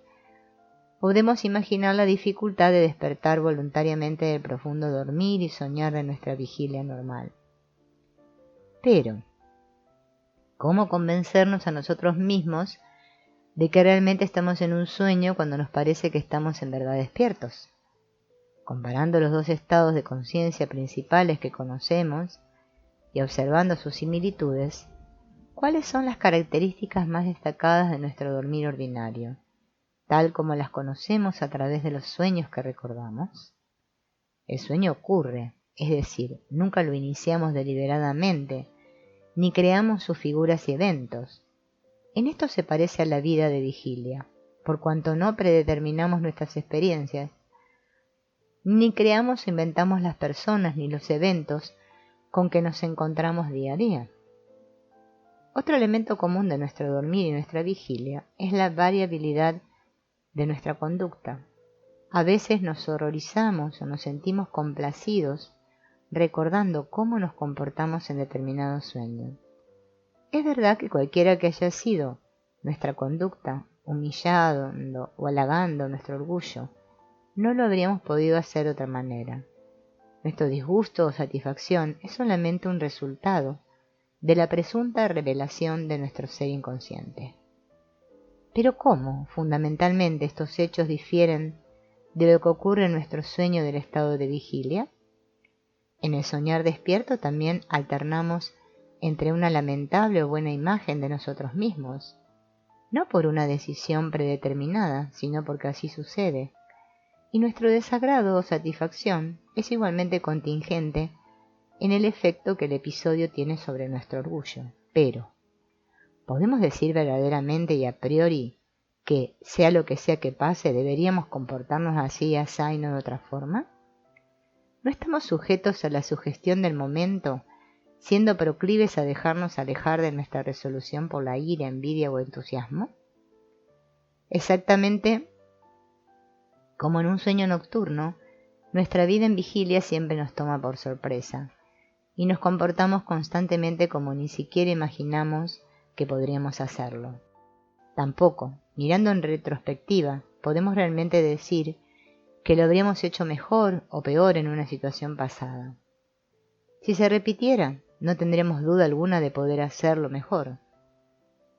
podemos imaginar la dificultad de despertar voluntariamente del profundo dormir y soñar de nuestra vigilia normal. Pero, ¿cómo convencernos a nosotros mismos de que realmente estamos en un sueño cuando nos parece que estamos en verdad despiertos? Comparando los dos estados de conciencia principales que conocemos y observando sus similitudes, ¿cuáles son las características más destacadas de nuestro dormir ordinario, tal como las conocemos a través de los sueños que recordamos? El sueño ocurre, es decir, nunca lo iniciamos deliberadamente, ni creamos sus figuras y eventos. En esto se parece a la vida de vigilia, por cuanto no predeterminamos nuestras experiencias, ni creamos o inventamos las personas ni los eventos con que nos encontramos día a día. Otro elemento común de nuestro dormir y nuestra vigilia es la variabilidad de nuestra conducta. A veces nos horrorizamos o nos sentimos complacidos recordando cómo nos comportamos en determinado sueño. Es verdad que cualquiera que haya sido nuestra conducta, humillando o halagando nuestro orgullo, no lo habríamos podido hacer de otra manera. Nuestro disgusto o satisfacción es solamente un resultado de la presunta revelación de nuestro ser inconsciente. Pero ¿cómo, fundamentalmente, estos hechos difieren de lo que ocurre en nuestro sueño del estado de vigilia? En el soñar despierto también alternamos entre una lamentable o buena imagen de nosotros mismos, no por una decisión predeterminada, sino porque así sucede, y nuestro desagrado o satisfacción es igualmente contingente en el efecto que el episodio tiene sobre nuestro orgullo. Pero, ¿podemos decir verdaderamente y a priori que, sea lo que sea que pase, deberíamos comportarnos así, asá y no de otra forma? ¿No estamos sujetos a la sugestión del momento, siendo proclives a dejarnos alejar de nuestra resolución por la ira, envidia o entusiasmo? Exactamente como en un sueño nocturno, nuestra vida en vigilia siempre nos toma por sorpresa, y nos comportamos constantemente como ni siquiera imaginamos que podríamos hacerlo. Tampoco, mirando en retrospectiva, podemos realmente decir que lo habríamos hecho mejor o peor en una situación pasada. Si se repitiera, no tendremos duda alguna de poder hacerlo mejor.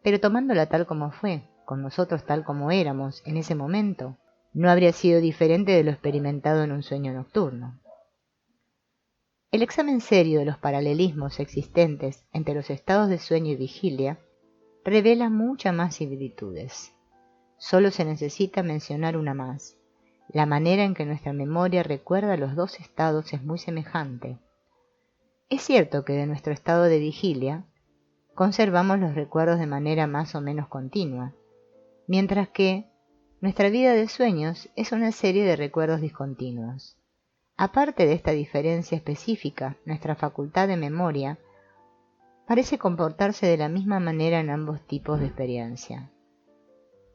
Pero tomándola tal como fue, con nosotros tal como éramos en ese momento, no habría sido diferente de lo experimentado en un sueño nocturno. El examen serio de los paralelismos existentes entre los estados de sueño y vigilia revela muchas más similitudes. Solo se necesita mencionar una más. La manera en que nuestra memoria recuerda los dos estados es muy semejante. Es cierto que de nuestro estado de vigilia conservamos los recuerdos de manera más o menos continua, mientras que nuestra vida de sueños es una serie de recuerdos discontinuos. Aparte de esta diferencia específica, nuestra facultad de memoria parece comportarse de la misma manera en ambos tipos de experiencia.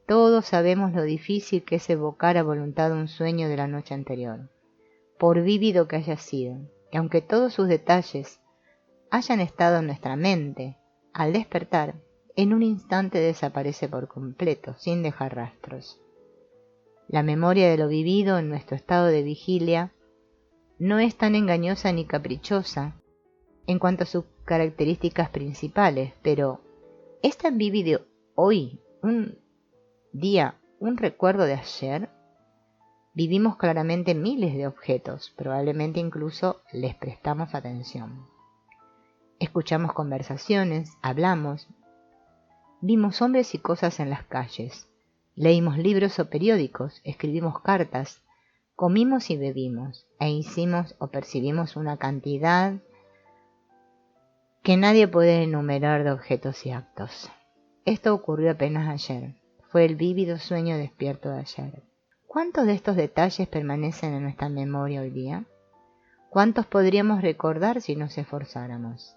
Todos sabemos lo difícil que es evocar a voluntad un sueño de la noche anterior, por vívido que haya sido, y aunque todos sus detalles hayan estado en nuestra mente, al despertar, en un instante desaparece por completo, sin dejar rastros. La memoria de lo vivido en nuestro estado de vigilia no es tan engañosa ni caprichosa en cuanto a sus características principales, pero es tan vívido hoy, un día, un recuerdo de ayer. Vivimos claramente miles de objetos, probablemente incluso les prestamos atención. Escuchamos conversaciones, hablamos, vimos hombres y cosas en las calles, leímos libros o periódicos, escribimos cartas, comimos y bebimos, e hicimos o percibimos una cantidad que nadie puede enumerar de objetos y actos. Esto ocurrió apenas ayer, fue el vívido sueño despierto de ayer. ¿Cuántos de estos detalles permanecen en nuestra memoria hoy día? ¿Cuántos podríamos recordar si nos esforzáramos?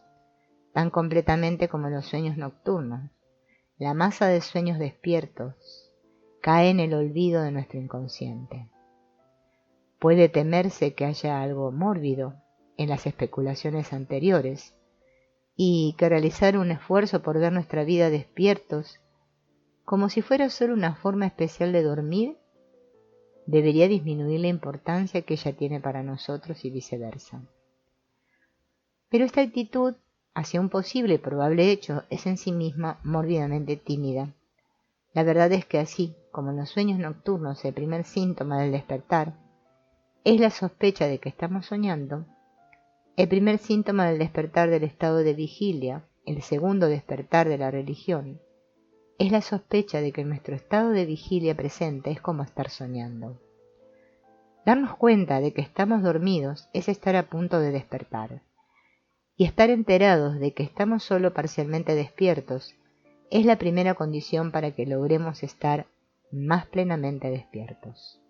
Tan completamente como los sueños nocturnos. La masa de sueños despiertos cae en el olvido de nuestro inconsciente. Puede temerse que haya algo mórbido en las especulaciones anteriores y que realizar un esfuerzo por ver nuestra vida despiertos, como si fuera solo una forma especial de dormir, debería disminuir la importancia que ella tiene para nosotros y viceversa. Pero esta actitud hacia un posible y probable hecho es en sí misma mórbidamente tímida. La verdad es que así como en los sueños nocturnos el primer síntoma del despertar es la sospecha de que estamos soñando, el primer síntoma del despertar del estado de vigilia, el segundo despertar de la religión, es la sospecha de que nuestro estado de vigilia presente es como estar soñando. Darnos cuenta de que estamos dormidos es estar a punto de despertar, y estar enterados de que estamos solo parcialmente despiertos es la primera condición para que logremos estar más plenamente despiertos.